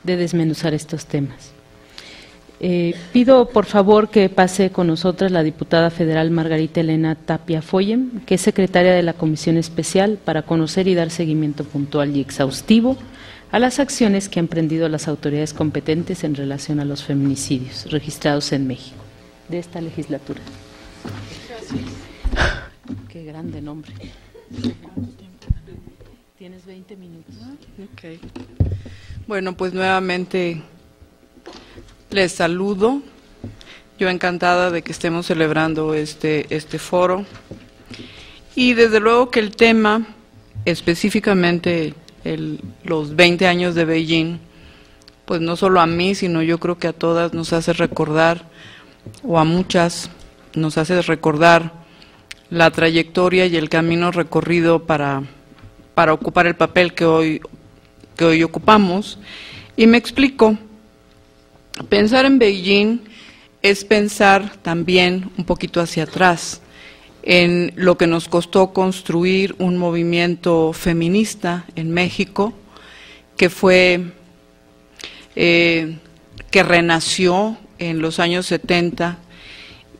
de desmenuzar estos temas. Pido por favor que pase con nosotras la diputada federal Margarita Elena Tapia Foyem, que es secretaria de la Comisión Especial para conocer y dar seguimiento puntual y exhaustivo a las acciones que han emprendido las autoridades competentes en relación a los feminicidios registrados en México de esta legislatura. Gracias. Qué grande nombre. Tienes 20 minutos. Okay. Bueno, pues nuevamente les saludo. Yo encantada de que estemos celebrando este foro. Y desde luego que el tema, específicamente los 20 años de Beijing, pues no solo a mí, sino yo creo que a todas nos hace recordar, o a muchas nos hace recordar la trayectoria y el camino recorrido para ocupar el papel que hoy ocupamos. Y me explico. Pensar en Beijing es pensar también un poquito hacia atrás, en lo que nos costó construir un movimiento feminista en México, que renació en los años 70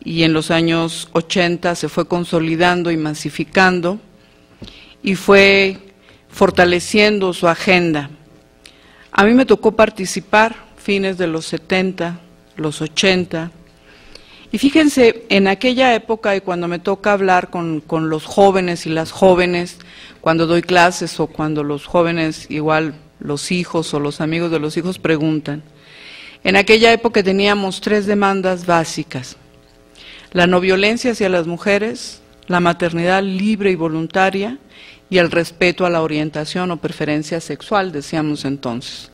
y en los años 80 se fue consolidando y masificando y fue fortaleciendo su agenda. A mí me tocó participar fines de los 70, los 80, y fíjense, en aquella época y cuando me toca hablar con los jóvenes y las jóvenes, cuando doy clases o cuando los jóvenes, igual los hijos o los amigos de los hijos preguntan, en aquella época teníamos 3 demandas básicas: la no violencia hacia las mujeres, la maternidad libre y voluntaria y el respeto a la orientación o preferencia sexual, decíamos entonces.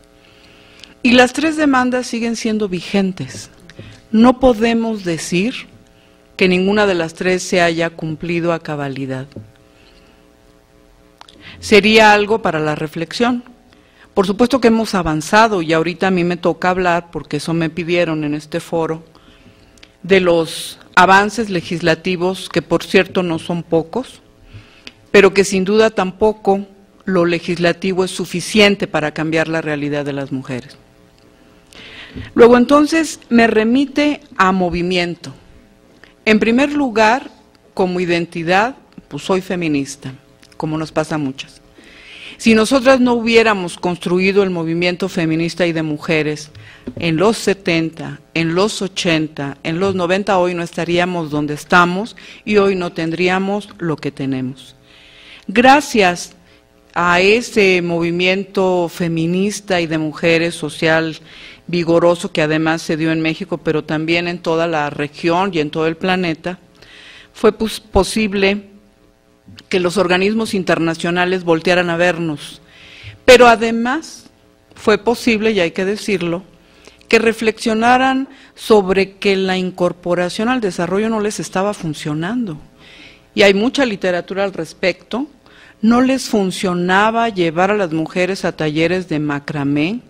Y las 3 demandas siguen siendo vigentes. No podemos decir que ninguna de las 3 se haya cumplido a cabalidad. sería algo para la reflexión. Por supuesto que hemos avanzado y ahorita a mí me toca hablar, porque eso me pidieron en este foro, de los avances legislativos, que por cierto no son pocos, pero que sin duda tampoco lo legislativo es suficiente para cambiar la realidad de las mujeres. Luego entonces me remite a movimiento. En primer lugar, como identidad, pues soy feminista, como nos pasa a muchas. Si nosotras no hubiéramos construido el movimiento feminista y de mujeres en los 70, en los 80, en los 90, hoy no estaríamos donde estamos y hoy no tendríamos lo que tenemos. Gracias a ese movimiento feminista y de mujeres social vigoroso que además se dio en México, pero también en toda la región y en todo el planeta, fue posible que los organismos internacionales voltearan a vernos. Pero además fue posible, y hay que decirlo, que reflexionaran sobre que la incorporación al desarrollo no les estaba funcionando. Y hay mucha literatura al respecto. No les funcionaba llevar a las mujeres a talleres de macramé,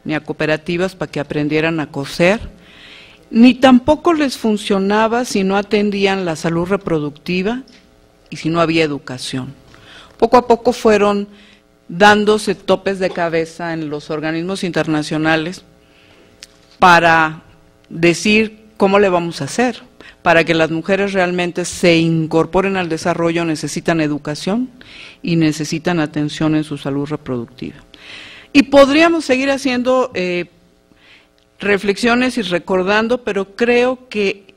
ni a cooperativas para que aprendieran a coser, ni tampoco les funcionaba si no atendían la salud reproductiva y si no había educación. Poco a poco fueron dándose topes de cabeza en los organismos internacionales para decir cómo le vamos a hacer. Para que las mujeres realmente se incorporen al desarrollo necesitan educación y necesitan atención en su salud reproductiva. Y podríamos seguir haciendo reflexiones y recordando, pero creo que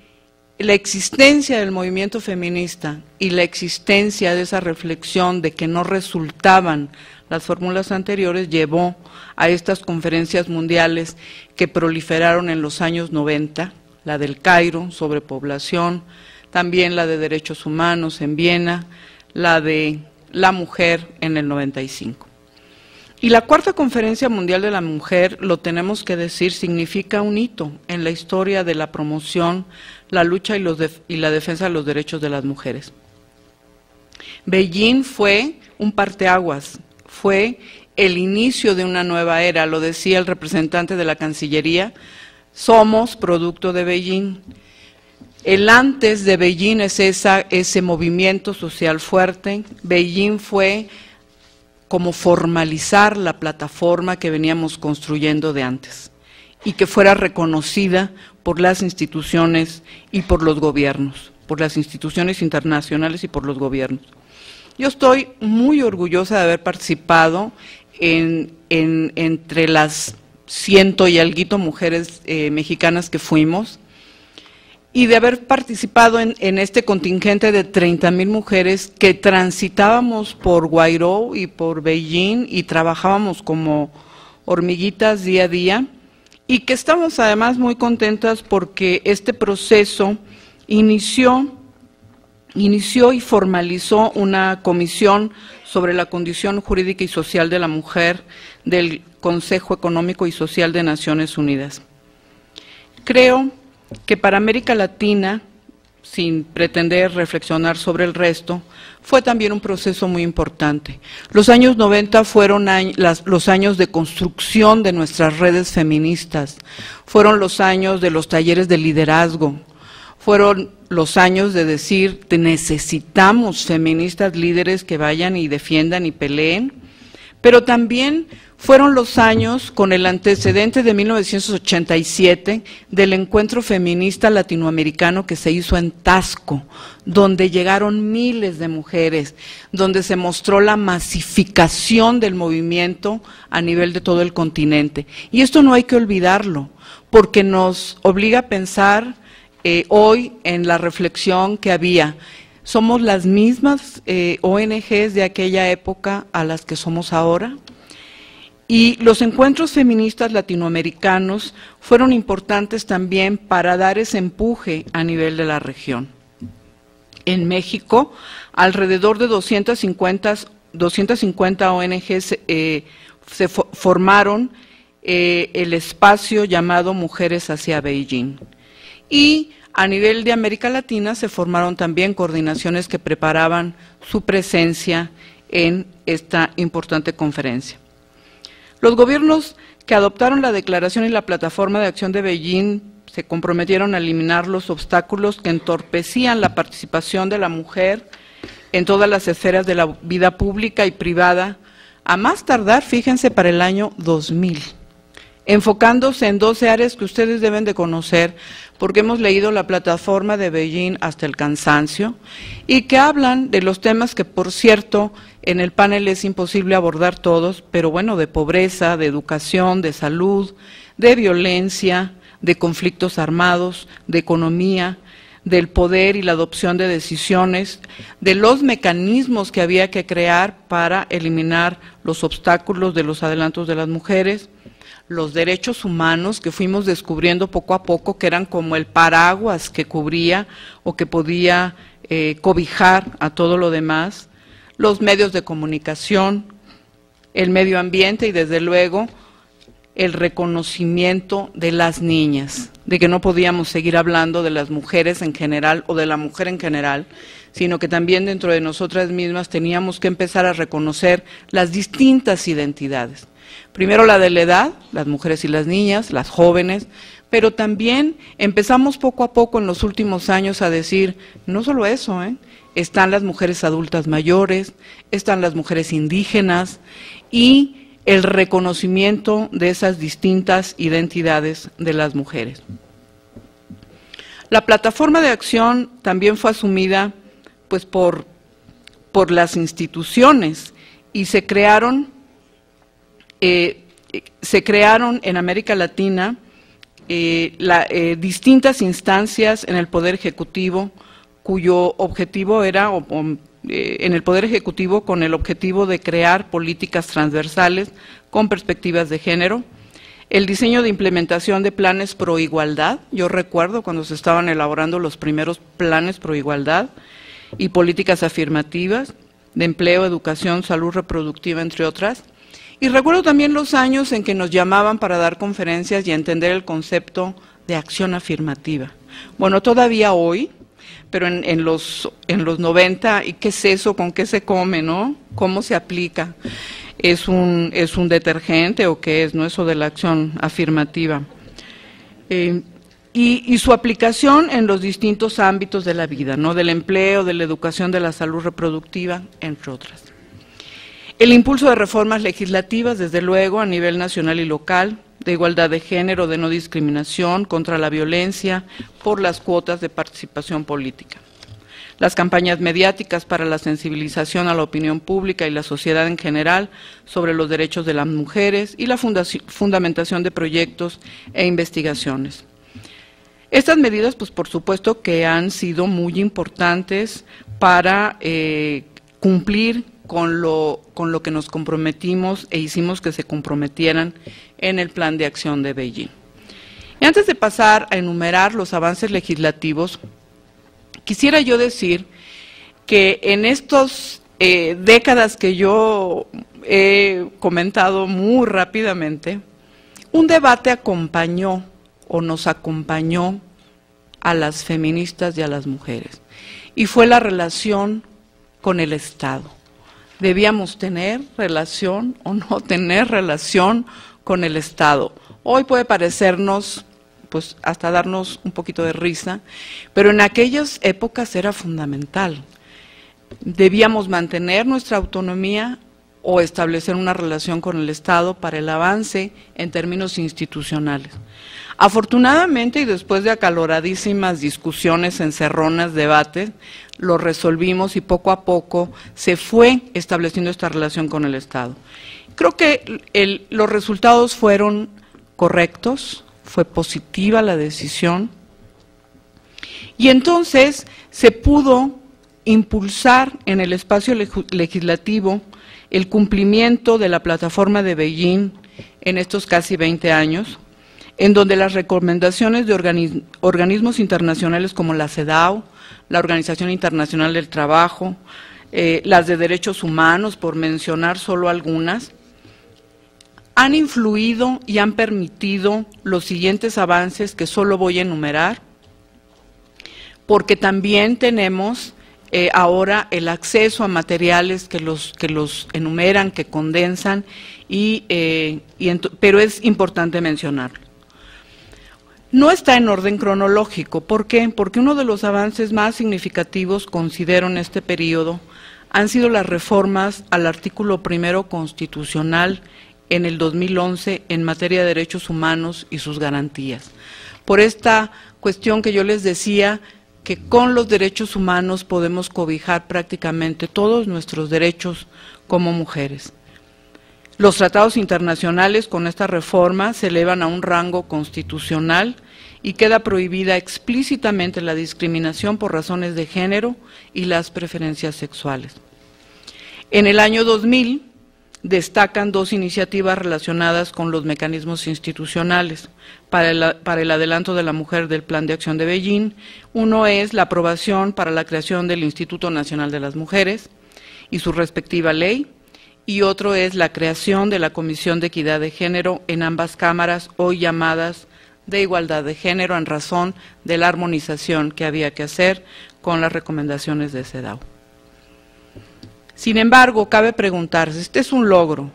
la existencia del movimiento feminista y la existencia de esa reflexión de que no resultaban las fórmulas anteriores llevó a estas conferencias mundiales que proliferaron en los años 90, la del Cairo sobre población, también la de derechos humanos en Viena, la de la mujer en el 95. Y la cuarta conferencia mundial de la mujer, lo tenemos que decir, significa un hito en la historia de la promoción, la lucha y la defensa de los derechos de las mujeres. Beijing fue un parteaguas, fue el inicio de una nueva era, lo decía el representante de la Cancillería, somos producto de Beijing. El antes de Beijing es ese movimiento social fuerte. Beijing fue como formalizar la plataforma que veníamos construyendo de antes y que fuera reconocida por las instituciones y por los gobiernos, por las instituciones internacionales y por los gobiernos. Yo estoy muy orgullosa de haber participado entre las 100 y alguito mujeres mexicanas que fuimos, y de haber participado en este contingente de 30,000 mujeres que transitábamos por Guairó y por Beijing y trabajábamos como hormiguitas día a día, y que estamos además muy contentas porque este proceso inició y formalizó una comisión sobre la condición jurídica y social de la mujer del Consejo Económico y Social de Naciones Unidas. Creo que para América Latina, sin pretender reflexionar sobre el resto, fue también un proceso muy importante. Los años 90 fueron los años de construcción de nuestras redes feministas, fueron los años de los talleres de liderazgo, fueron los años de decir que necesitamos feministas líderes que vayan y defiendan y peleen, pero también fueron los años con el antecedente de 1987 del encuentro feminista latinoamericano que se hizo en Taxco, donde llegaron miles de mujeres, donde se mostró la masificación del movimiento a nivel de todo el continente. Y esto no hay que olvidarlo, porque nos obliga a pensar hoy en la reflexión que había. ¿Somos las mismas ONGs de aquella época a las que somos ahora? Y los encuentros feministas latinoamericanos fueron importantes también para dar ese empuje a nivel de la región. En México, alrededor de 250 ONGs se formaron el espacio llamado Mujeres hacia Beijing. Y a nivel de América Latina se formaron también coordinaciones que preparaban su presencia en esta importante conferencia. Los gobiernos que adoptaron la Declaración y la Plataforma de Acción de Beijing se comprometieron a eliminar los obstáculos que entorpecían la participación de la mujer en todas las esferas de la vida pública y privada, a más tardar, fíjense, para el año 2000, enfocándose en 12 áreas que ustedes deben de conocer, porque hemos leído la Plataforma de Beijing hasta el cansancio, y que hablan de los temas que, por cierto, en el panel es imposible abordar todos, pero bueno, de pobreza, de educación, de salud, de violencia, de conflictos armados, de economía, del poder y la adopción de decisiones, de los mecanismos que había que crear para eliminar los obstáculos de los adelantos de las mujeres, los derechos humanos que fuimos descubriendo poco a poco, que eran como el paraguas que cubría o que podía cobijar a todo lo demás, los medios de comunicación, el medio ambiente y desde luego el reconocimiento de las niñas, de que no podíamos seguir hablando de las mujeres en general o de la mujer en general, sino que también dentro de nosotras mismas teníamos que empezar a reconocer las distintas identidades. Primero la de la edad, las mujeres y las niñas, las jóvenes, pero también empezamos poco a poco en los últimos años a decir, no solo eso, están las mujeres adultas mayores, están las mujeres indígenas y el reconocimiento de esas distintas identidades de las mujeres. La plataforma de acción también fue asumida pues, por las instituciones y se crearon en América Latina distintas instancias en el Poder Ejecutivo cuyo objetivo era, en el Poder Ejecutivo con el objetivo de crear políticas transversales con perspectivas de género, el diseño de implementación de planes pro igualdad, yo recuerdo cuando se estaban elaborando los primeros planes pro igualdad, y políticas afirmativas de empleo, educación, salud reproductiva, entre otras, y recuerdo también los años en que nos llamaban para dar conferencias y entender el concepto de acción afirmativa. Bueno, todavía hoy, pero en los 90, ¿y qué es eso? ¿Con qué se come, no? ¿Cómo se aplica? ¿Es un detergente o qué es, no? Eso de la acción afirmativa. Y su aplicación en los distintos ámbitos de la vida, ¿no? Del empleo, de la educación, de la salud reproductiva, entre otras. El impulso de reformas legislativas, desde luego, a nivel nacional y local, de igualdad de género, de no discriminación, contra la violencia, por las cuotas de participación política. Las campañas mediáticas para la sensibilización a la opinión pública y la sociedad en general sobre los derechos de las mujeres y la fundamentación de proyectos e investigaciones. Estas medidas, pues por supuesto que han sido muy importantes para cumplir con lo que nos comprometimos e hicimos que se comprometieran en el Plan de Acción de Beijing. Y antes de pasar a enumerar los avances legislativos, quisiera yo decir que en estas décadas que yo he comentado muy rápidamente, un debate acompañó o nos acompañó a las feministas y a las mujeres, y fue la relación con el Estado. ¿Debíamos tener relación o no tener relación con el Estado? Hoy puede parecernos, pues hasta darnos un poquito de risa, pero en aquellas épocas era fundamental. Debíamos mantener nuestra autonomía o establecer una relación con el Estado para el avance en términos institucionales. Afortunadamente, y después de acaloradísimas discusiones, encerronas, debates, lo resolvimos y poco a poco se fue estableciendo esta relación con el Estado. Creo que los resultados fueron correctos, fue positiva la decisión, y entonces se pudo impulsar en el espacio legislativo el cumplimiento de la plataforma de Beijing en estos casi 20 años, en donde las recomendaciones de organismos internacionales como la CEDAW, la Organización Internacional del Trabajo, las de Derechos Humanos, por mencionar solo algunas, han influido y han permitido los siguientes avances que solo voy a enumerar, porque también tenemos ahora el acceso a materiales que los enumeran, que condensan, pero es importante mencionarlo. No está en orden cronológico. ¿Por qué? Porque uno de los avances más significativos, considero, en este periodo, han sido las reformas al artículo 1 constitucional en el 2011 en materia de derechos humanos y sus garantías. Por esta cuestión que yo les decía, que con los derechos humanos podemos cobijar prácticamente todos nuestros derechos como mujeres. Los tratados internacionales con esta reforma se elevan a un rango constitucional y queda prohibida explícitamente la discriminación por razones de género y las preferencias sexuales. En el año 2000 destacan dos iniciativas relacionadas con los mecanismos institucionales para el adelanto de la mujer del Plan de Acción de Beijing. Uno es la aprobación para la creación del Instituto Nacional de las Mujeres y su respectiva ley, y otro es la creación de la Comisión de Equidad de Género en ambas cámaras, hoy llamadas de Igualdad de Género, en razón de la armonización que había que hacer con las recomendaciones de CEDAW. Sin embargo, cabe preguntarse, este es un logro,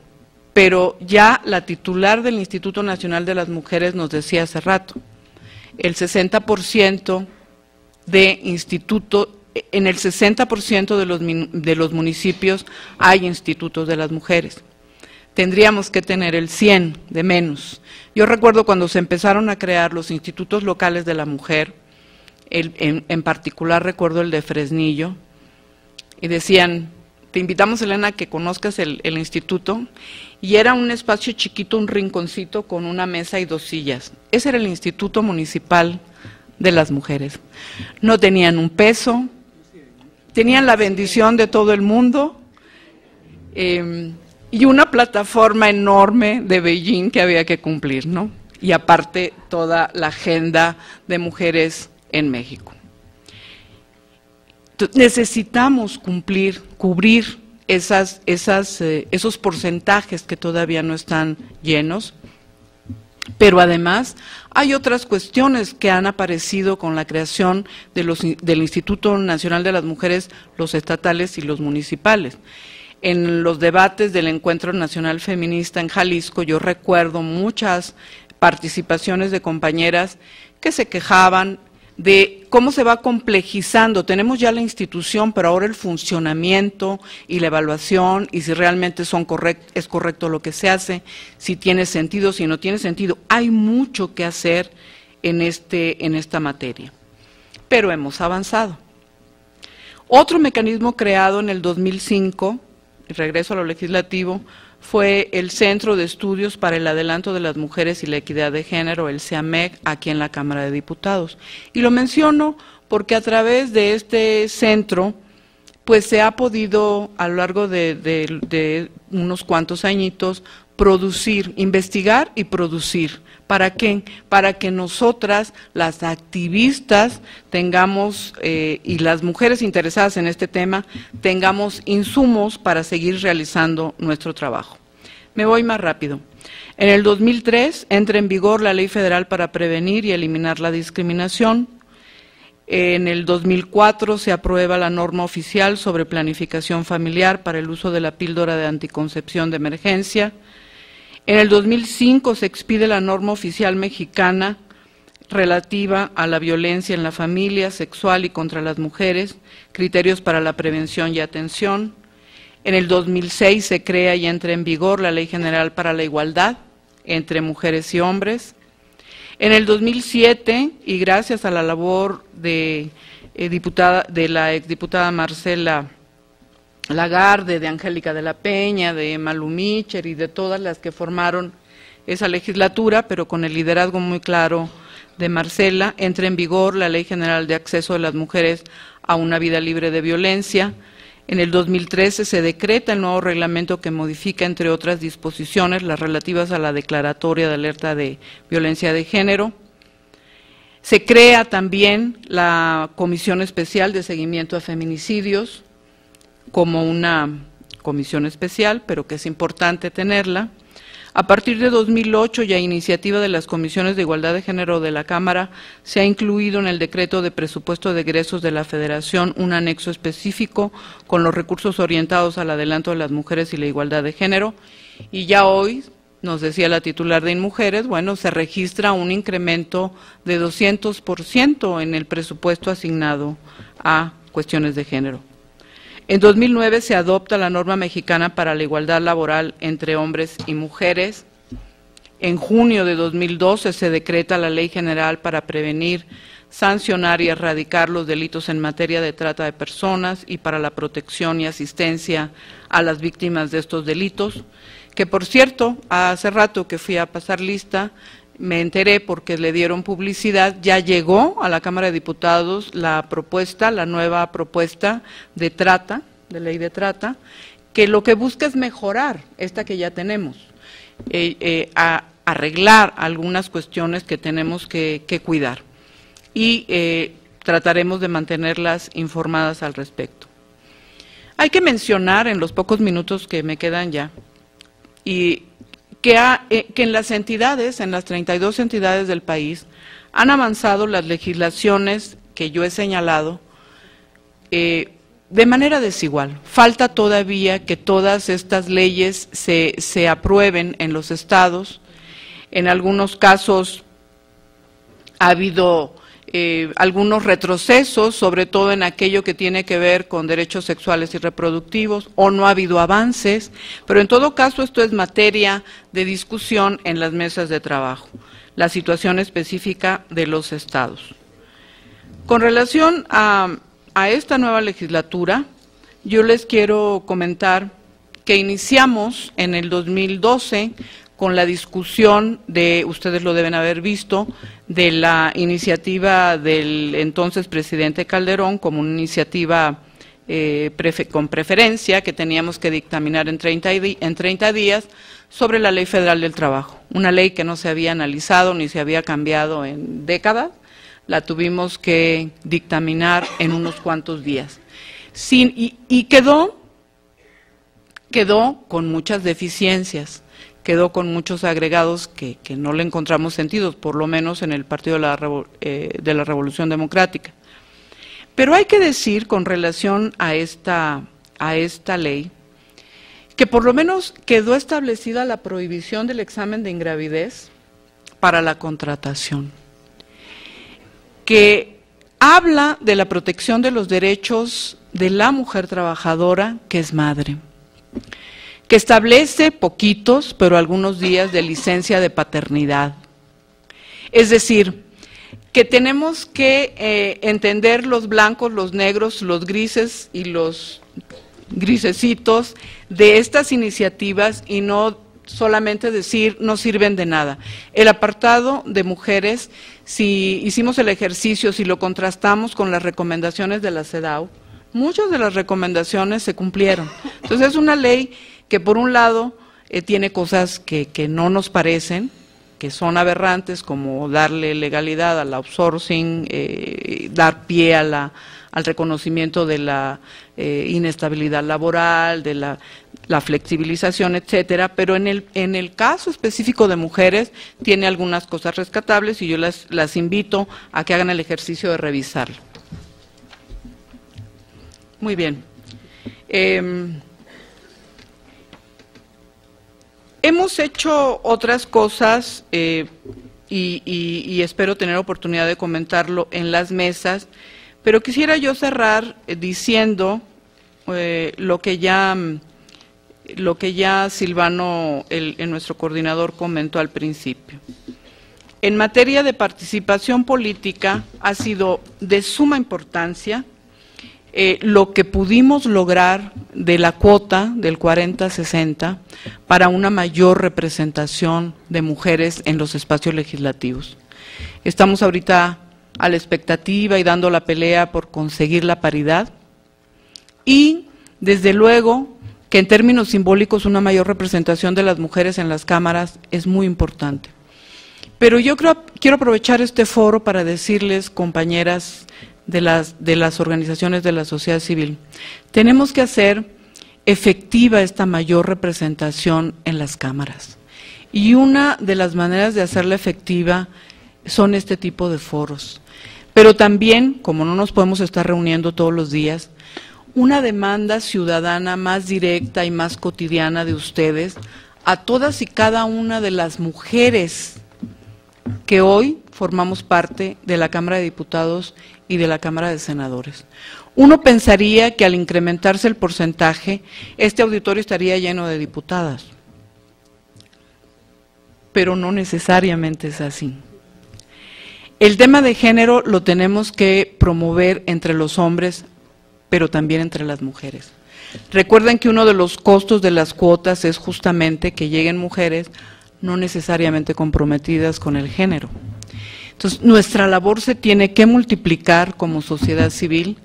pero ya la titular del Instituto Nacional de las Mujeres nos decía hace rato, el 60% de instituto, en el 60% de los municipios hay institutos de las mujeres. Tendríamos que tener el 100 de menos. Yo recuerdo cuando se empezaron a crear los institutos locales de la mujer, en particular recuerdo el de Fresnillo, y decían, te invitamos, Elena, a que conozcas el instituto, y era un espacio chiquito, un rinconcito con una mesa y 2 sillas. Ese era el Instituto Municipal de las Mujeres. No tenían un peso, tenían la bendición de todo el mundo, y una plataforma enorme de Beijing que había que cumplir, ¿no? Y aparte toda la agenda de mujeres en México. Entonces, necesitamos cubrir esos porcentajes que todavía no están llenos, pero además hay otras cuestiones que han aparecido con la creación del Instituto Nacional de las Mujeres, los estatales y los municipales. En los debates del Encuentro Nacional Feminista en Jalisco, yo recuerdo muchas participaciones de compañeras que se quejaban de cómo se va complejizando. Tenemos ya la institución, pero ahora el funcionamiento y la evaluación, y si realmente es correcto lo que se hace, si tiene sentido, si no tiene sentido. Hay mucho que hacer en esta materia, pero hemos avanzado. Otro mecanismo creado en el 2005, y regreso a lo legislativo, fue el Centro de Estudios para el Adelanto de las Mujeres y la Equidad de Género, el CEAMEG, aquí en la Cámara de Diputados. Y lo menciono porque a través de este centro, pues se ha podido, a lo largo de unos cuantos añitos, investigar y producir. ¿Para qué? Para que nosotras, las activistas, tengamos, y las mujeres interesadas en este tema, tengamos insumos para seguir realizando nuestro trabajo. Me voy más rápido. En el 2003 entra en vigor la Ley Federal para prevenir y eliminar la discriminación. En el 2004 se aprueba la norma oficial sobre planificación familiar para el uso de la píldora de anticoncepción de emergencia. En el 2005 se expide la norma oficial mexicana relativa a la violencia en la familia, sexual y contra las mujeres, criterios para la prevención y atención. En el 2006 se crea y entra en vigor la Ley General para la Igualdad entre mujeres y hombres. En el 2007, y gracias a la labor de la exdiputada Marcela Lagarde, de Angélica de la Peña, de Malu Micher y de todas las que formaron esa legislatura, pero con el liderazgo muy claro de Marcela, entra en vigor la Ley General de Acceso de las Mujeres a una Vida Libre de Violencia. En el 2013 se decreta el nuevo reglamento que modifica, entre otras disposiciones, las relativas a la declaratoria de alerta de violencia de género. Se crea también la Comisión Especial de Seguimiento a Feminicidios, como una comisión especial, pero que es importante tenerla. A partir de 2008, y a iniciativa de las comisiones de igualdad de género de la Cámara, se ha incluido en el decreto de presupuesto de egresos de la Federación un anexo específico con los recursos orientados al adelanto de las mujeres y la igualdad de género. Y ya hoy, nos decía la titular de InMujeres, bueno, se registra un incremento de 200% en el presupuesto asignado a cuestiones de género. En 2009 se adopta la norma mexicana para la igualdad laboral entre hombres y mujeres. En junio de 2012 se decreta la Ley General para prevenir, sancionar y erradicar los delitos en materia de trata de personas y para la protección y asistencia a las víctimas de estos delitos, que por cierto, hace rato que fui a pasar lista, me enteré porque le dieron publicidad, ya llegó a la Cámara de Diputados la propuesta, la nueva propuesta de trata, de ley de trata, que lo que busca es mejorar esta que ya tenemos, arreglar algunas cuestiones que tenemos que cuidar y trataremos de mantenerlas informadas al respecto. Hay que mencionar en los pocos minutos que me quedan ya, y que en las entidades, en las 32 entidades del país, han avanzado las legislaciones que yo he señalado de manera desigual. Falta todavía que todas estas leyes se aprueben en los estados. En algunos casos ha habido algunos retrocesos, sobre todo en aquello que tiene que ver con derechos sexuales y reproductivos, o no ha habido avances, pero en todo caso esto es materia de discusión en las mesas de trabajo, la situación específica de los estados. Con relación a esta nueva legislatura, yo les quiero comentar que iniciamos en el 2012 con la discusión de, ustedes lo deben haber visto, de la iniciativa del entonces presidente Calderón como una iniciativa con preferencia que teníamos que dictaminar en 30 días sobre la Ley Federal del Trabajo, una ley que no se había analizado ni se había cambiado en décadas, la tuvimos que dictaminar en unos cuantos días. Y quedó con muchas deficiencias, quedó con muchos agregados que no le encontramos sentido, por lo menos en el Partido de la Revolución Democrática. Pero hay que decir, con relación a esta ley, que por lo menos quedó establecida la prohibición del examen de ingravidez para la contratación, que habla de la protección de los derechos de la mujer trabajadora que es madre, que establece poquitos, pero algunos días de licencia de paternidad. Es decir, que tenemos que entender los blancos, los negros, los grises y los grisecitos de estas iniciativas y no solamente decir no sirven de nada. El apartado de mujeres, si hicimos el ejercicio, si lo contrastamos con las recomendaciones de la CEDAW, muchas de las recomendaciones se cumplieron. Entonces es una ley que por un lado tiene cosas que no nos parecen, que son aberrantes, como darle legalidad al outsourcing, dar pie a al reconocimiento de la inestabilidad laboral, de la flexibilización, etcétera, pero en el caso específico de mujeres tiene algunas cosas rescatables y yo las invito a que hagan el ejercicio de revisarlo. Muy bien. Hemos hecho otras cosas y espero tener oportunidad de comentarlo en las mesas, pero quisiera yo cerrar diciendo lo que ya Silvano, nuestro coordinador, comentó al principio. En materia de participación política ha sido de suma importancia lo que pudimos lograr de la cuota del 40-60 para una mayor representación de mujeres en los espacios legislativos. Estamos ahorita a la expectativa y dando la pelea por conseguir la paridad y, desde luego, que en términos simbólicos una mayor representación de las mujeres en las cámaras es muy importante. Pero yo quiero aprovechar este foro para decirles, compañeras de las organizaciones de la sociedad civil, tenemos que hacer efectiva esta mayor representación en las cámaras. Y una de las maneras de hacerla efectiva son este tipo de foros. Pero también, como no nos podemos estar reuniendo todos los días, una demanda ciudadana más directa y más cotidiana de ustedes a todas y cada una de las mujeres que hoy formamos parte de la Cámara de Diputados y de la Cámara de Senadores. Uno pensaría que al incrementarse el porcentaje, este auditorio estaría lleno de diputadas, pero no necesariamente es así. El tema de género lo tenemos que promover entre los hombres, pero también entre las mujeres. Recuerden que uno de los costos de las cuotas es justamente que lleguen mujeres no necesariamente comprometidas con el género. Entonces, nuestra labor se tiene que multiplicar como sociedad civil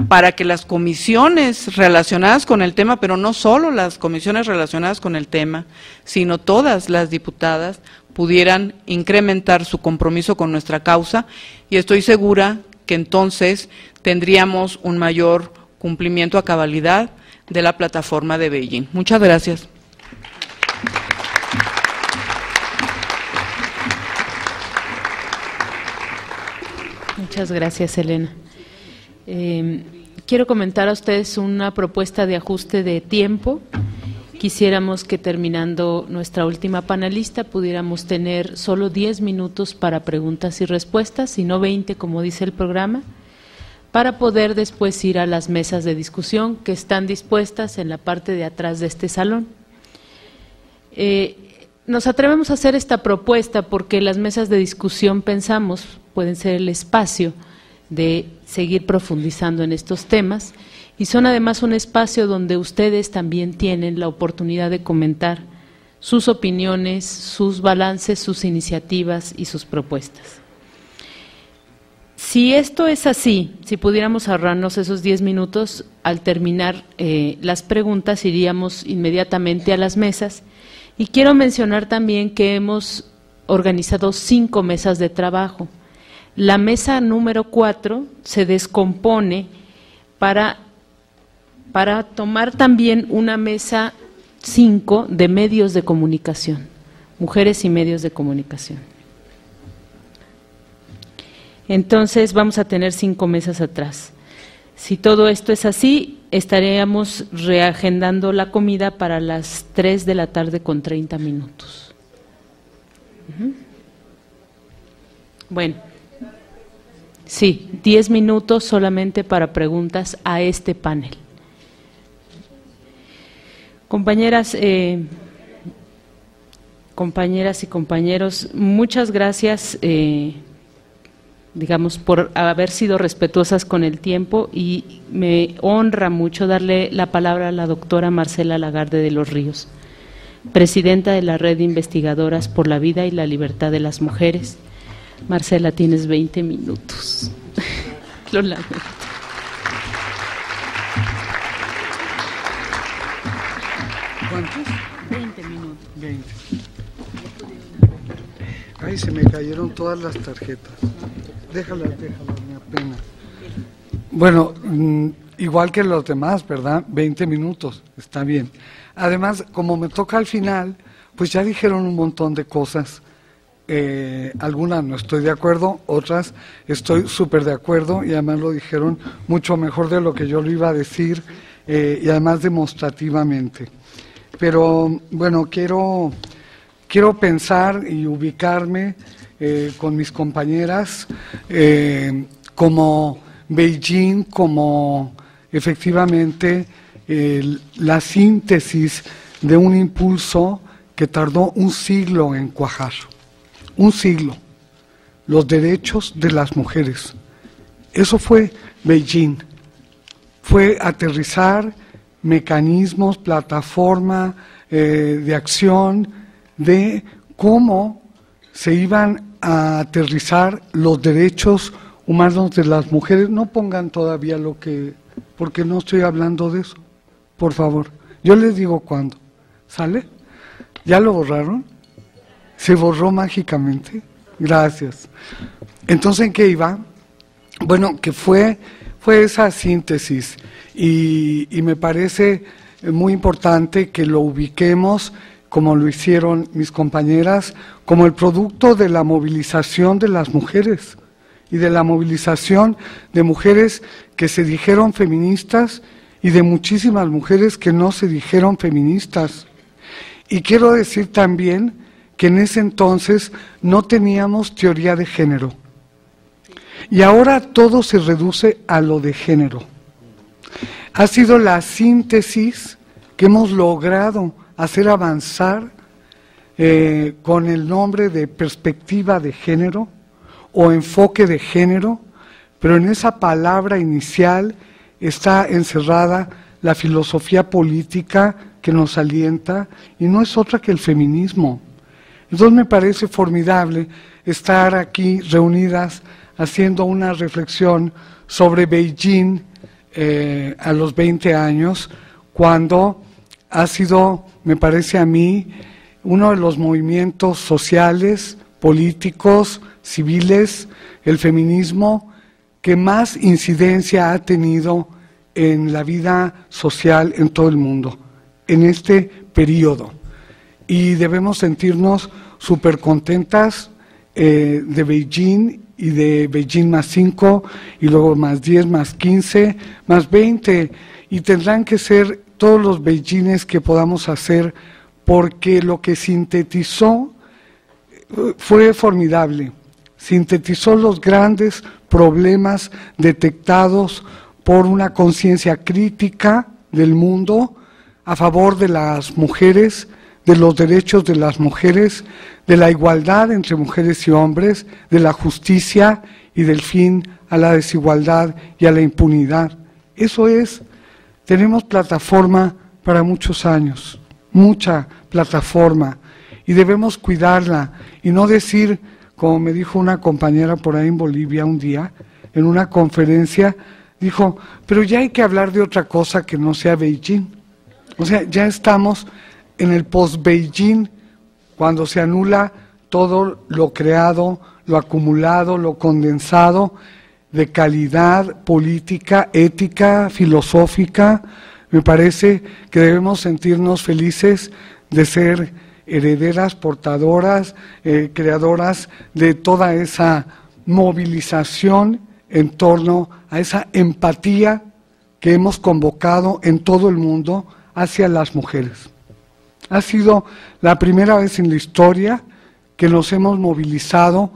para que las comisiones relacionadas con el tema, pero no solo las comisiones relacionadas con el tema, sino todas las diputadas pudieran incrementar su compromiso con nuestra causa, y estoy segura que entonces tendríamos un mayor cumplimiento a cabalidad de la plataforma de Beijing. Muchas gracias. Muchas gracias, Elena. Quiero comentar a ustedes una propuesta de ajuste de tiempo. Quisiéramos que terminando nuestra última panelista pudiéramos tener solo 10 minutos para preguntas y respuestas, y no 20 como dice el programa, para poder después ir a las mesas de discusión que están dispuestas en la parte de atrás de este salón. Nos atrevemos a hacer esta propuesta porque las mesas de discusión, pensamos, pueden ser el espacio de seguir profundizando en estos temas, y son además un espacio donde ustedes también tienen la oportunidad de comentar sus opiniones, sus balances, sus iniciativas y sus propuestas. Si esto es así, si pudiéramos ahorrarnos esos 10 minutos, al terminar las preguntas iríamos inmediatamente a las mesas. Y quiero mencionar también que hemos organizado 5 mesas de trabajo. La mesa número 4 se descompone para tomar también una mesa 5 de medios de comunicación, mujeres y medios de comunicación. Entonces vamos a tener 5 mesas atrás. Si todo esto es así, estaríamos reagendando la comida para las 3 de la tarde con 30 minutos. Bueno, sí, 10 minutos solamente para preguntas a este panel. Compañeras y compañeros, muchas gracias, digamos, por haber sido respetuosas con el tiempo, y me honra mucho darle la palabra a la doctora Marcela Lagarde de los Ríos, presidenta de la Red de Investigadoras por la Vida y la Libertad de las Mujeres. Marcela, tienes 20 minutos. Lo lamento. ¿Cuántos? 20 minutos. 20. Ay, se me cayeron todas las tarjetas. Déjalas, me apena. Bueno, igual que los demás, ¿verdad? 20 minutos, está bien. Además, como me toca al final, pues ya dijeron un montón de cosas. Algunas no estoy de acuerdo, otras estoy súper de acuerdo, y además lo dijeron mucho mejor de lo que yo lo iba a decir, y además demostrativamente. Pero bueno, quiero pensar y ubicarme con mis compañeras como Beijing, como efectivamente la síntesis de un impulso que tardó un siglo en cuajar. Un siglo. Los derechos de las mujeres. Eso fue Beijing. Fue aterrizar mecanismos, plataforma de acción, de cómo se iban a aterrizar los derechos humanos de las mujeres. No pongan todavía lo que, porque no estoy hablando de eso, por favor. Yo les digo cuándo. ¿Sale? ¿Ya lo borraron? ¿Se borró mágicamente? Gracias. Entonces, ¿en qué iba? Bueno, que fue esa síntesis, y me parece muy importante que lo ubiquemos como lo hicieron mis compañeras, como el producto de la movilización de las mujeres y de la movilización de mujeres que se dijeron feministas y de muchísimas mujeres que no se dijeron feministas. Y quiero decir también que en ese entonces no teníamos teoría de género. Y ahora todo se reduce a lo de género. Ha sido la síntesis que hemos logrado hacer avanzar con el nombre de perspectiva de género o enfoque de género, pero en esa palabra inicial está encerrada la filosofía política que nos alienta y no es otra que el feminismo. Entonces me parece formidable estar aquí reunidas haciendo una reflexión sobre Beijing a los 20 años, cuando ha sido, me parece a mí, uno de los movimientos sociales, políticos, civiles, el feminismo, que más incidencia ha tenido en la vida social en todo el mundo, en este periodo. Y debemos sentirnos súper contentas de Beijing y de Beijing +5 y luego +10, +15, +20 y tendrán que ser todos los Beijings que podamos hacer porque lo que sintetizó fue formidable, sintetizó los grandes problemas detectados por una conciencia crítica del mundo a favor de las mujeres, de los derechos de las mujeres, de la igualdad entre mujeres y hombres, de la justicia y del fin a la desigualdad y a la impunidad. Eso es, tenemos plataforma para muchos años, mucha plataforma, y debemos cuidarla y no decir, como me dijo una compañera por ahí en Bolivia un día, en una conferencia, dijo, pero ya hay que hablar de otra cosa que no sea Beijing. O sea, ya estamos en el post-Beijing, cuando se anula todo lo creado, lo acumulado, lo condensado de calidad política, ética, filosófica. Me parece que debemos sentirnos felices de ser herederas, portadoras, creadoras de toda esa movilización en torno a esa empatía que hemos convocado en todo el mundo hacia las mujeres. Ha sido la primera vez en la historia que nos hemos movilizado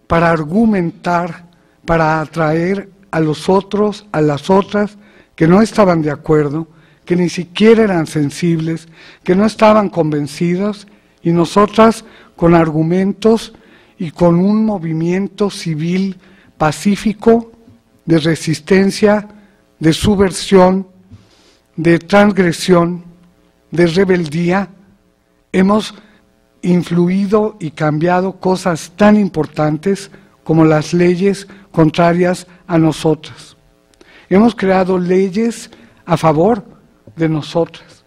para argumentar, para atraer a los otros, a las otras que no estaban de acuerdo, que ni siquiera eran sensibles, que no estaban convencidas, y nosotras con argumentos y con un movimiento civil pacífico de resistencia, de subversión, de transgresión, de rebeldía, hemos influido y cambiado cosas tan importantes como las leyes contrarias a nosotras. Hemos creado leyes a favor de nosotras.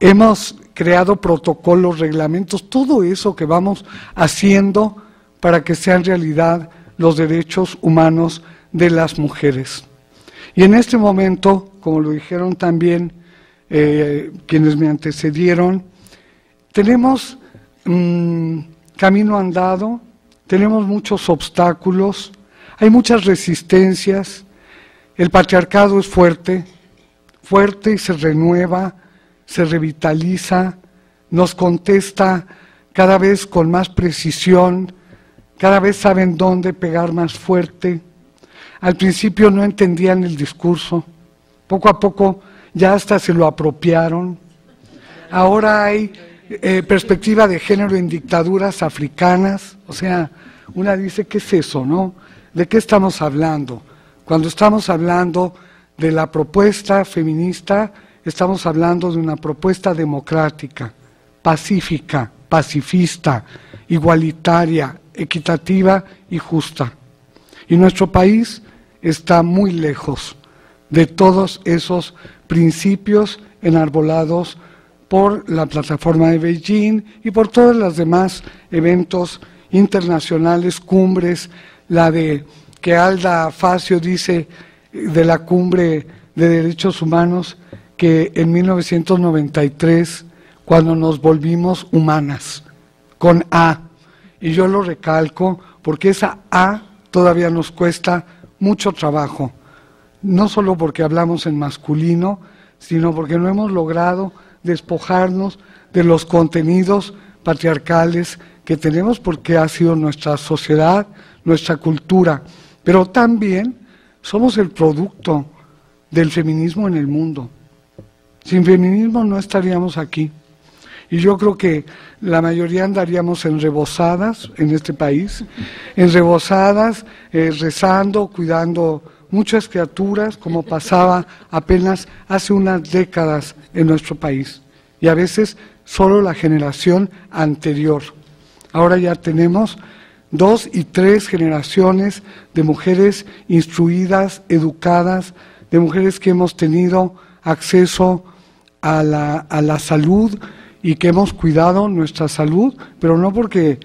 Hemos creado protocolos, reglamentos, todo eso que vamos haciendo para que sean realidad los derechos humanos de las mujeres. Y en este momento, como lo dijeron también quienes me antecedieron, tenemos camino andado, tenemos muchos obstáculos, hay muchas resistencias, el patriarcado es fuerte, fuerte y se renueva, se revitaliza, nos contesta cada vez con más precisión, cada vez saben dónde pegar más fuerte. Al principio no entendían el discurso, poco a poco ya hasta se lo apropiaron. Ahora hay perspectiva de género en dictaduras africanas, o sea, una dice, ¿qué es eso, no? ¿De qué estamos hablando? Cuando estamos hablando de la propuesta feminista, estamos hablando de una propuesta democrática, pacífica, pacifista, igualitaria, equitativa y justa. Y nuestro país está muy lejos de todos esos principios enarbolados por la plataforma de Beijing y por todos los demás eventos internacionales, cumbres, la de que Alda Facio dice de la cumbre de derechos humanos que en 1993, cuando nos volvimos humanas, con A. Y yo lo recalco porque esa A todavía nos cuesta mucho trabajo, no solo porque hablamos en masculino, sino porque no hemos logrado despojarnos de los contenidos patriarcales que tenemos, porque ha sido nuestra sociedad, nuestra cultura, pero también somos el producto del feminismo en el mundo. Sin feminismo no estaríamos aquí. Y yo creo que la mayoría andaríamos enrebosadas en este país, enrebosadas, rezando, cuidando muchas criaturas, como pasaba apenas hace unas décadas en nuestro país. Y a veces solo la generación anterior. Ahora ya tenemos 2 y 3 generaciones de mujeres instruidas, educadas, de mujeres que hemos tenido acceso a la salud y que hemos cuidado nuestra salud, pero no porque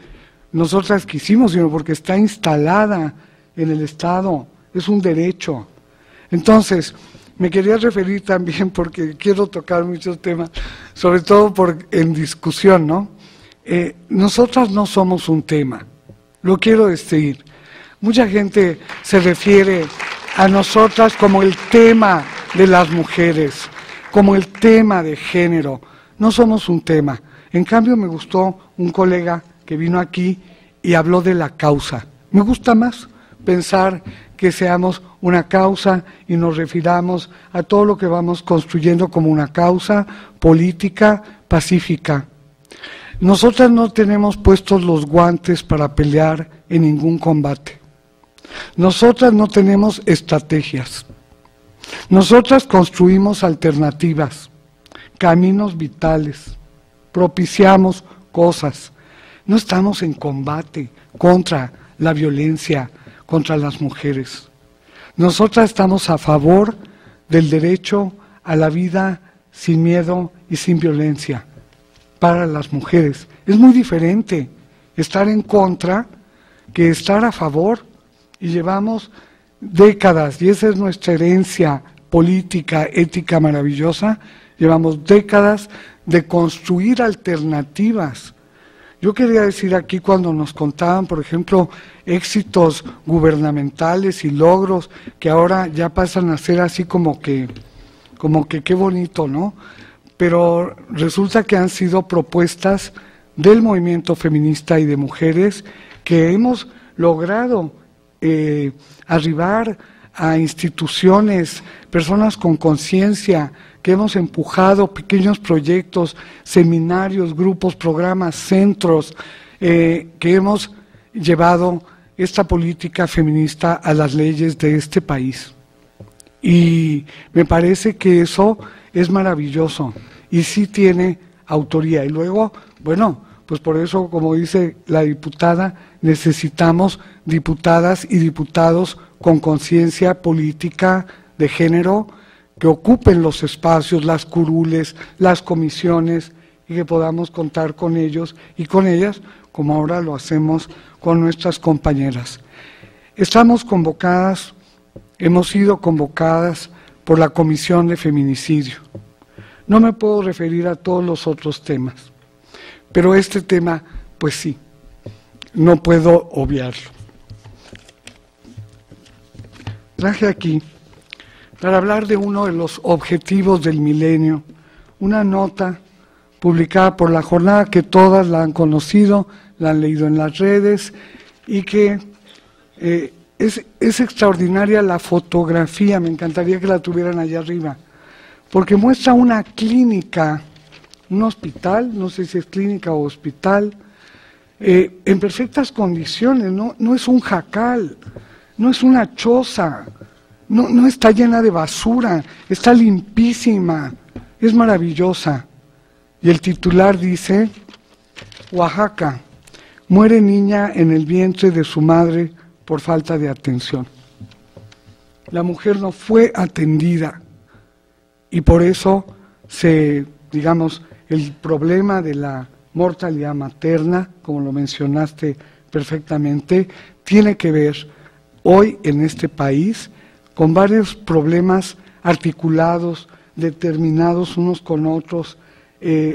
nosotras quisimos, sino porque está instalada en el Estado, es un derecho. Entonces, me quería referir también, porque quiero tocar muchos temas, sobre todo en discusión, ¿no? Nosotras no somos un tema, lo quiero decir. Mucha gente se refiere a nosotras como el tema de las mujeres, como el tema de género. No somos un tema. En cambio, me gustó un colega que vino aquí y habló de la causa. Me gusta más pensar que seamos una causa y nos refiramos a todo lo que vamos construyendo como una causa política, pacífica. Nosotras no tenemos puestos los guantes para pelear en ningún combate. Nosotras no tenemos estrategias. Nosotras construimos alternativas, caminos vitales, propiciamos cosas. No estamos en combate contra la violencia, contra las mujeres. Nosotras estamos a favor del derecho a la vida sin miedo y sin violencia para las mujeres. Es muy diferente estar en contra que estar a favor, y llevamos décadas, y esa es nuestra herencia política, ética maravillosa, llevamos décadas de construir alternativas. Yo quería decir aquí, cuando nos contaban, por ejemplo, éxitos gubernamentales y logros que ahora ya pasan a ser así como que qué bonito, ¿no? Pero resulta que han sido propuestas del movimiento feminista y de mujeres que hemos logrado arribar a instituciones, personas con conciencia, que hemos empujado pequeños proyectos, seminarios, grupos, programas, centros, que hemos llevado esta política feminista a las leyes de este país. Y me parece que eso es maravilloso y sí tiene autoría. Y luego, bueno, pues por eso, como dice la diputada, necesitamos diputadas y diputados con conciencia política de género, que ocupen los espacios, las curules, las comisiones, y que podamos contar con ellos y con ellas, como ahora lo hacemos con nuestras compañeras. Estamos convocadas, hemos sido convocadas por la Comisión de Feminicidio. No me puedo referir a todos los otros temas, pero este tema, pues sí, no puedo obviarlo. Traje aquí, para hablar de uno de los objetivos del milenio, una nota publicada por La Jornada, que todas la han conocido, la han leído en las redes, y que es extraordinaria la fotografía, me encantaría que la tuvieran allá arriba, porque muestra una clínica, un hospital, no sé si es clínica o hospital, en perfectas condiciones, no es un jacal, no es una choza, no está llena de basura, está limpísima, es maravillosa. Y el titular dice: Oaxaca, muere niña en el vientre de su madre por falta de atención. La mujer no fue atendida y por eso digamos, el problema de la mortalidad materna, como lo mencionaste perfectamente, tiene que ver hoy en este país con varios problemas articulados, determinados unos con otros,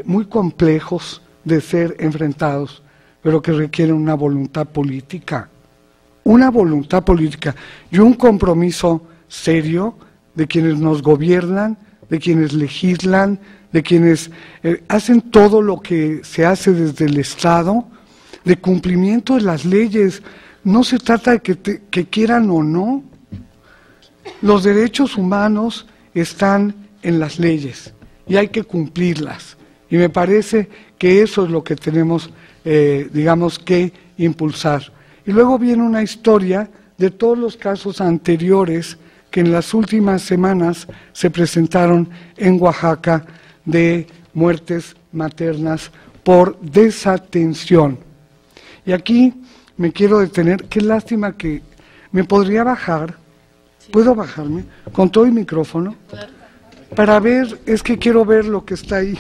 muy complejos de ser enfrentados, pero que requieren una voluntad política y un compromiso serio de quienes nos gobiernan, de quienes legislan, de quienes hacen todo lo que se hace desde el Estado, de cumplimiento de las leyes. No se trata de que quieran o no. Los derechos humanos están en las leyes y hay que cumplirlas. Y me parece que eso es lo que tenemos, digamos, que impulsar. Y luego viene una historia de todos los casos anteriores que en las últimas semanas se presentaron en Oaxaca de muertes maternas por desatención. Y aquí me quiero detener. Qué lástima que me podría bajar. ¿Puedo bajarme? Con todo el micrófono. Para ver, es que quiero ver lo que está ahí.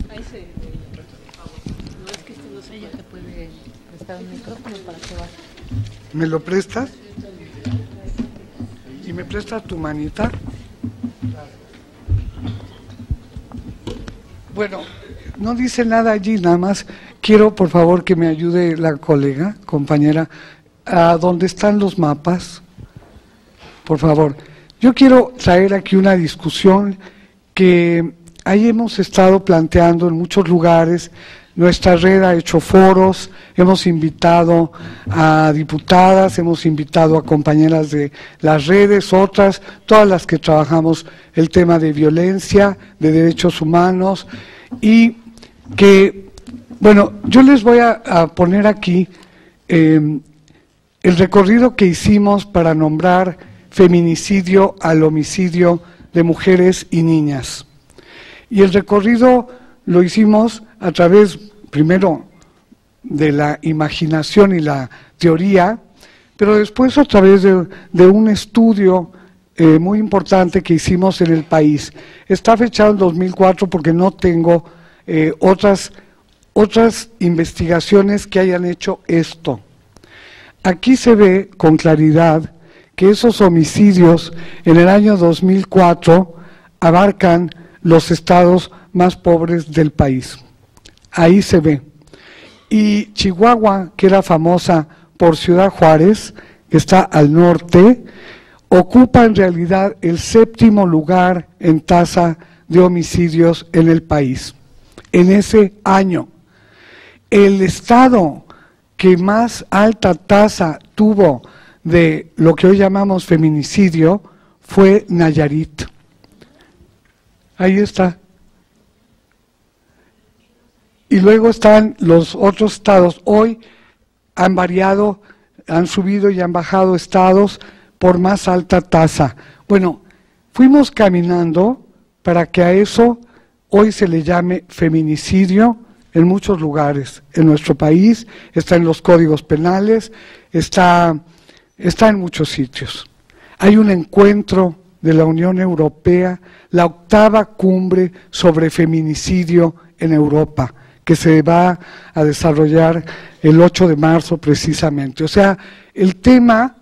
Ahí se ve, por favor. No es que ella te puede prestar un micrófono para que baje. ¿Me lo prestas? ¿Y me prestas tu manita? Bueno, no dice nada allí, nada más quiero por favor que me ayude la colega, compañera, a dónde están los mapas, por favor. Yo quiero traer aquí una discusión que ahí hemos estado planteando en muchos lugares. Nuestra red ha hecho foros, hemos invitado a diputadas, hemos invitado a compañeras de las redes, otras, todas las que trabajamos el tema de violencia, de derechos humanos, y que, bueno, yo les voy a poner aquí el recorrido que hicimos para nombrar feminicidio al homicidio de mujeres y niñas. Y el recorrido lo hicimos a través, primero, de la imaginación y la teoría, pero después a través de un estudio muy importante que hicimos en el país. Está fechado en 2004 porque no tengo otras investigaciones que hayan hecho esto. Aquí se ve con claridad que esos homicidios en el año 2004 abarcan los estados más pobres del país. Ahí se ve. Y Chihuahua, que era famosa por Ciudad Juárez, que está al norte, ocupa en realidad el 7º lugar en tasa de homicidios en el país. En ese año, el estado que más alta tasa tuvo de lo que hoy llamamos feminicidio fue Nayarit. Ahí está. Y luego están los otros estados. Hoy han variado, han subido y han bajado estados por más alta tasa. Bueno, fuimos caminando para que a eso hoy se le llame feminicidio en muchos lugares. En nuestro país, está en los códigos penales, está en muchos sitios. Hay un encuentro de la Unión Europea, la 8ª cumbre sobre feminicidio en Europa, que se va a desarrollar el 8 de marzo precisamente. O sea, el tema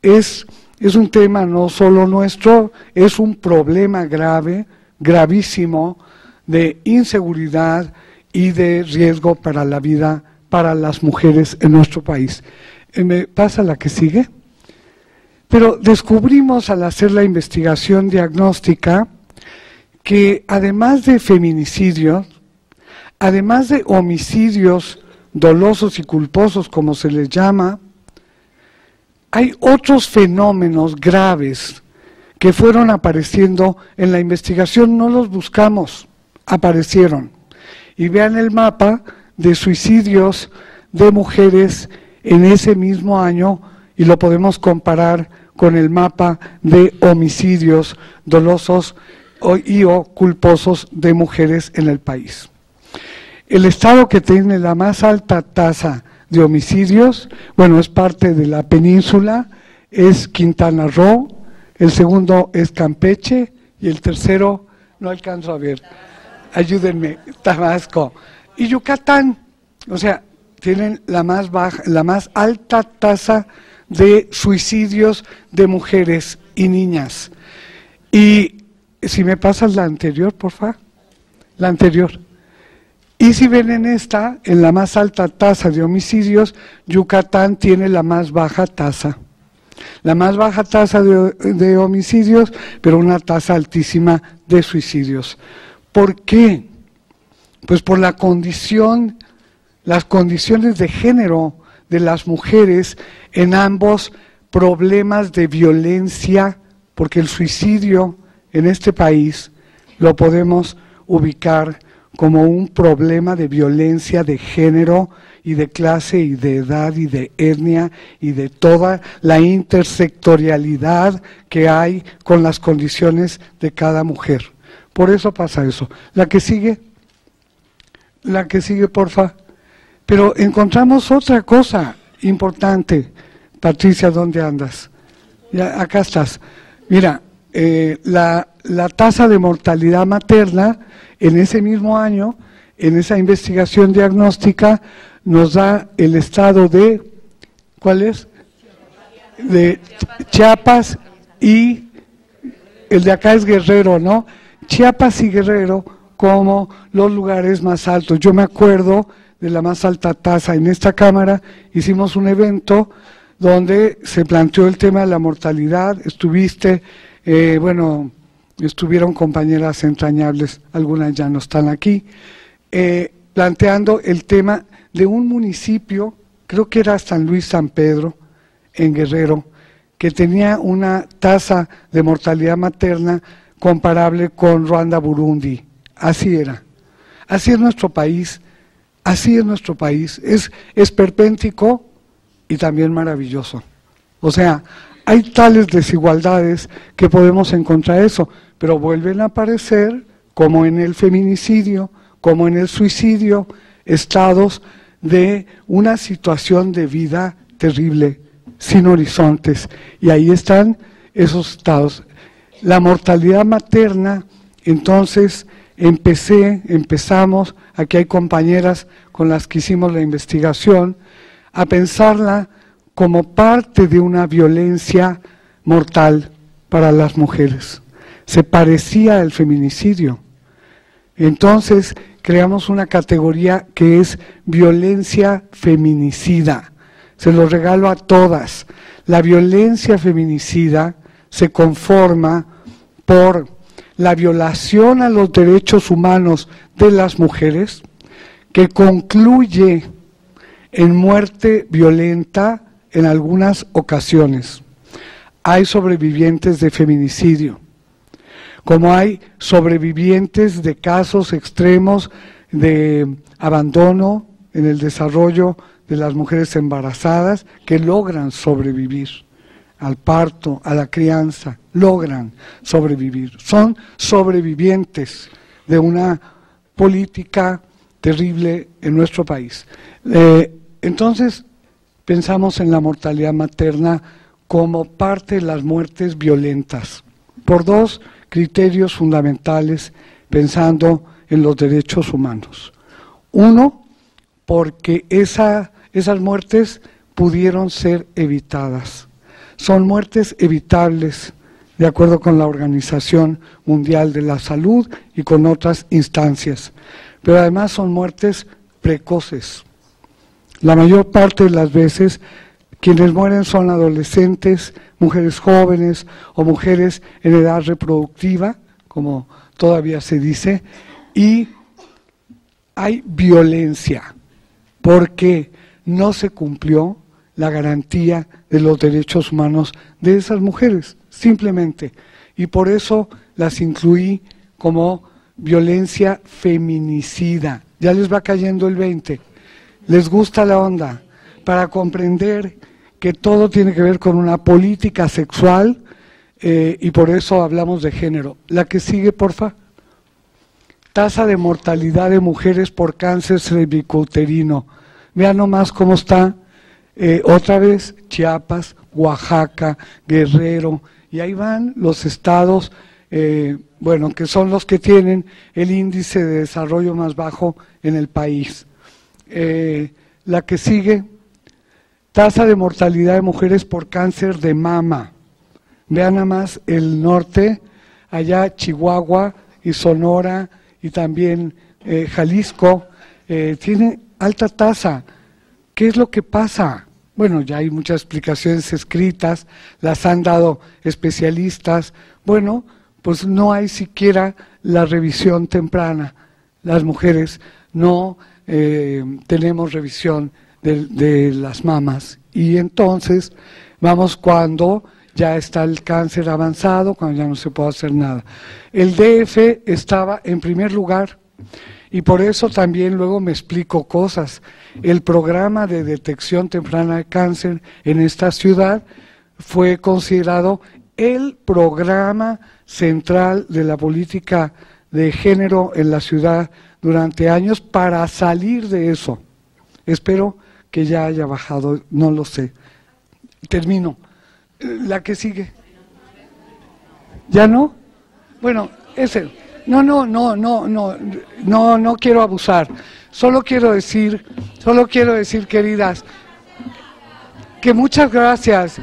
es un tema no solo nuestro, es un problema grave, gravísimo, de inseguridad y de riesgo para la vida, para las mujeres en nuestro país. ¿Me pasa la que sigue? Pero descubrimos al hacer la investigación diagnóstica que además de feminicidios, además de homicidios dolosos y culposos, como se les llama, hay otros fenómenos graves que fueron apareciendo en la investigación, no los buscamos, aparecieron. Y vean el mapa de suicidios de mujeres en ese mismo año y lo podemos comparar con el mapa de homicidios dolosos o culposos de mujeres en el país. El estado que tiene la más alta tasa de homicidios, bueno, es parte de la península, es Quintana Roo, el segundo es Campeche y el tercero, no alcanzo a ver, ayúdenme, Tabasco y Yucatán. O sea, tienen la más alta tasa de suicidios de mujeres y niñas. Y si me pasas la anterior, por favor, la anterior. Y si ven en la más alta tasa de homicidios, Yucatán tiene la más baja tasa. La más baja tasa de homicidios, pero una tasa altísima de suicidios. ¿Por qué? Pues por las condiciones de género de las mujeres en ambos problemas de violencia, porque el suicidio en este país lo podemos ubicar como un problema de violencia de género y de clase y de edad y de etnia y de toda la intersectorialidad que hay con las condiciones de cada mujer. Por eso pasa eso. La que sigue, porfa. Pero encontramos otra cosa importante. Patricia, ¿dónde andas? Ya, acá estás. Mira, la tasa de mortalidad materna en ese mismo año, en esa investigación diagnóstica, nos da el estado de, ¿cuál es? De Chiapas, y el de acá es Guerrero, ¿no? Chiapas y Guerrero como los lugares más altos. Yo me acuerdo de la más alta tasa en esta Cámara, hicimos un evento donde se planteó el tema de la mortalidad, estuvieron compañeras entrañables, algunas ya no están aquí, planteando el tema de un municipio, creo que era San Luis San Pedro, en Guerrero, que tenía una tasa de mortalidad materna comparable con Ruanda, Burundi. Así era. Así es nuestro país, es esperpéntico y también maravilloso. O sea, hay tales desigualdades que podemos encontrar eso, pero vuelven a aparecer, como en el feminicidio, como en el suicidio, estados de una situación de vida terrible, sin horizontes, y ahí están esos estados. La mortalidad materna, entonces empezamos, aquí hay compañeras con las que hicimos la investigación, a pensarla como parte de una violencia mortal para las mujeres. Se parecía al feminicidio. Entonces creamos una categoría que es violencia feminicida. Se lo regalo a todas. La violencia feminicida se conforma por la violación a los derechos humanos de las mujeres, que concluye en muerte violenta en algunas ocasiones. Hay sobrevivientes de feminicidio, como hay sobrevivientes de casos extremos de abandono en el desarrollo de las mujeres embarazadas que logran sobrevivir al parto, a la crianza, logran sobrevivir. Son sobrevivientes de una política terrible en nuestro país. Entonces, pensamos en la mortalidad materna como parte de las muertes violentas, por dos criterios fundamentales, pensando en los derechos humanos. Uno, porque esas muertes pudieron ser evitadas. Son muertes evitables, de acuerdo con la Organización Mundial de la Salud y con otras instancias. Pero además son muertes precoces. La mayor parte de las veces quienes mueren son adolescentes, mujeres jóvenes o mujeres en edad reproductiva, como todavía se dice, y hay violencia porque no se cumplió la garantía de los derechos humanos de esas mujeres, simplemente. Y por eso las incluí como violencia feminicida. Ya les va cayendo el 20. Les gusta la onda para comprender que todo tiene que ver con una política sexual y por eso hablamos de género. La que sigue, porfa. Tasa de mortalidad de mujeres por cáncer cervicouterino. Vean nomás cómo está. Otra vez Chiapas, Oaxaca, Guerrero, y ahí van los estados, que son los que tienen el índice de desarrollo más bajo en el país. La que sigue, tasa de mortalidad de mujeres por cáncer de mama. Vean nada más el norte, allá Chihuahua y Sonora y también Jalisco, tiene alta tasa. ¿Qué es lo que pasa? Bueno, ya hay muchas explicaciones escritas, las han dado especialistas. Bueno, pues no hay siquiera la revisión temprana. Las mujeres no tenemos revisión de las mamas. Y entonces vamos cuando ya está el cáncer avanzado, cuando ya no se puede hacer nada. El DF estaba en primer lugar y por eso también luego me explico cosas. El programa de detección temprana de cáncer en esta ciudad fue considerado el programa central de la política de género en la ciudad durante años para salir de eso. Espero que ya haya bajado, no lo sé. Termino. La que sigue. ¿Ya no? Bueno, ese. No quiero abusar. Solo quiero decir, queridas, que muchas gracias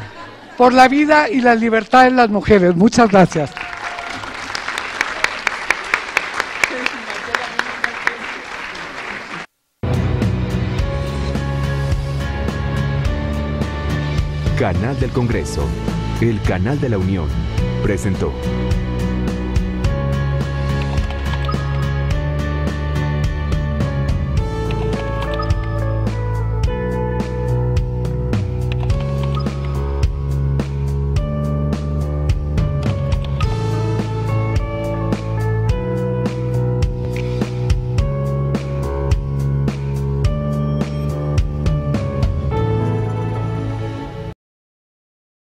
por la vida y la libertad de las mujeres. Muchas gracias. Canal del Congreso, el canal de la Unión, presentó.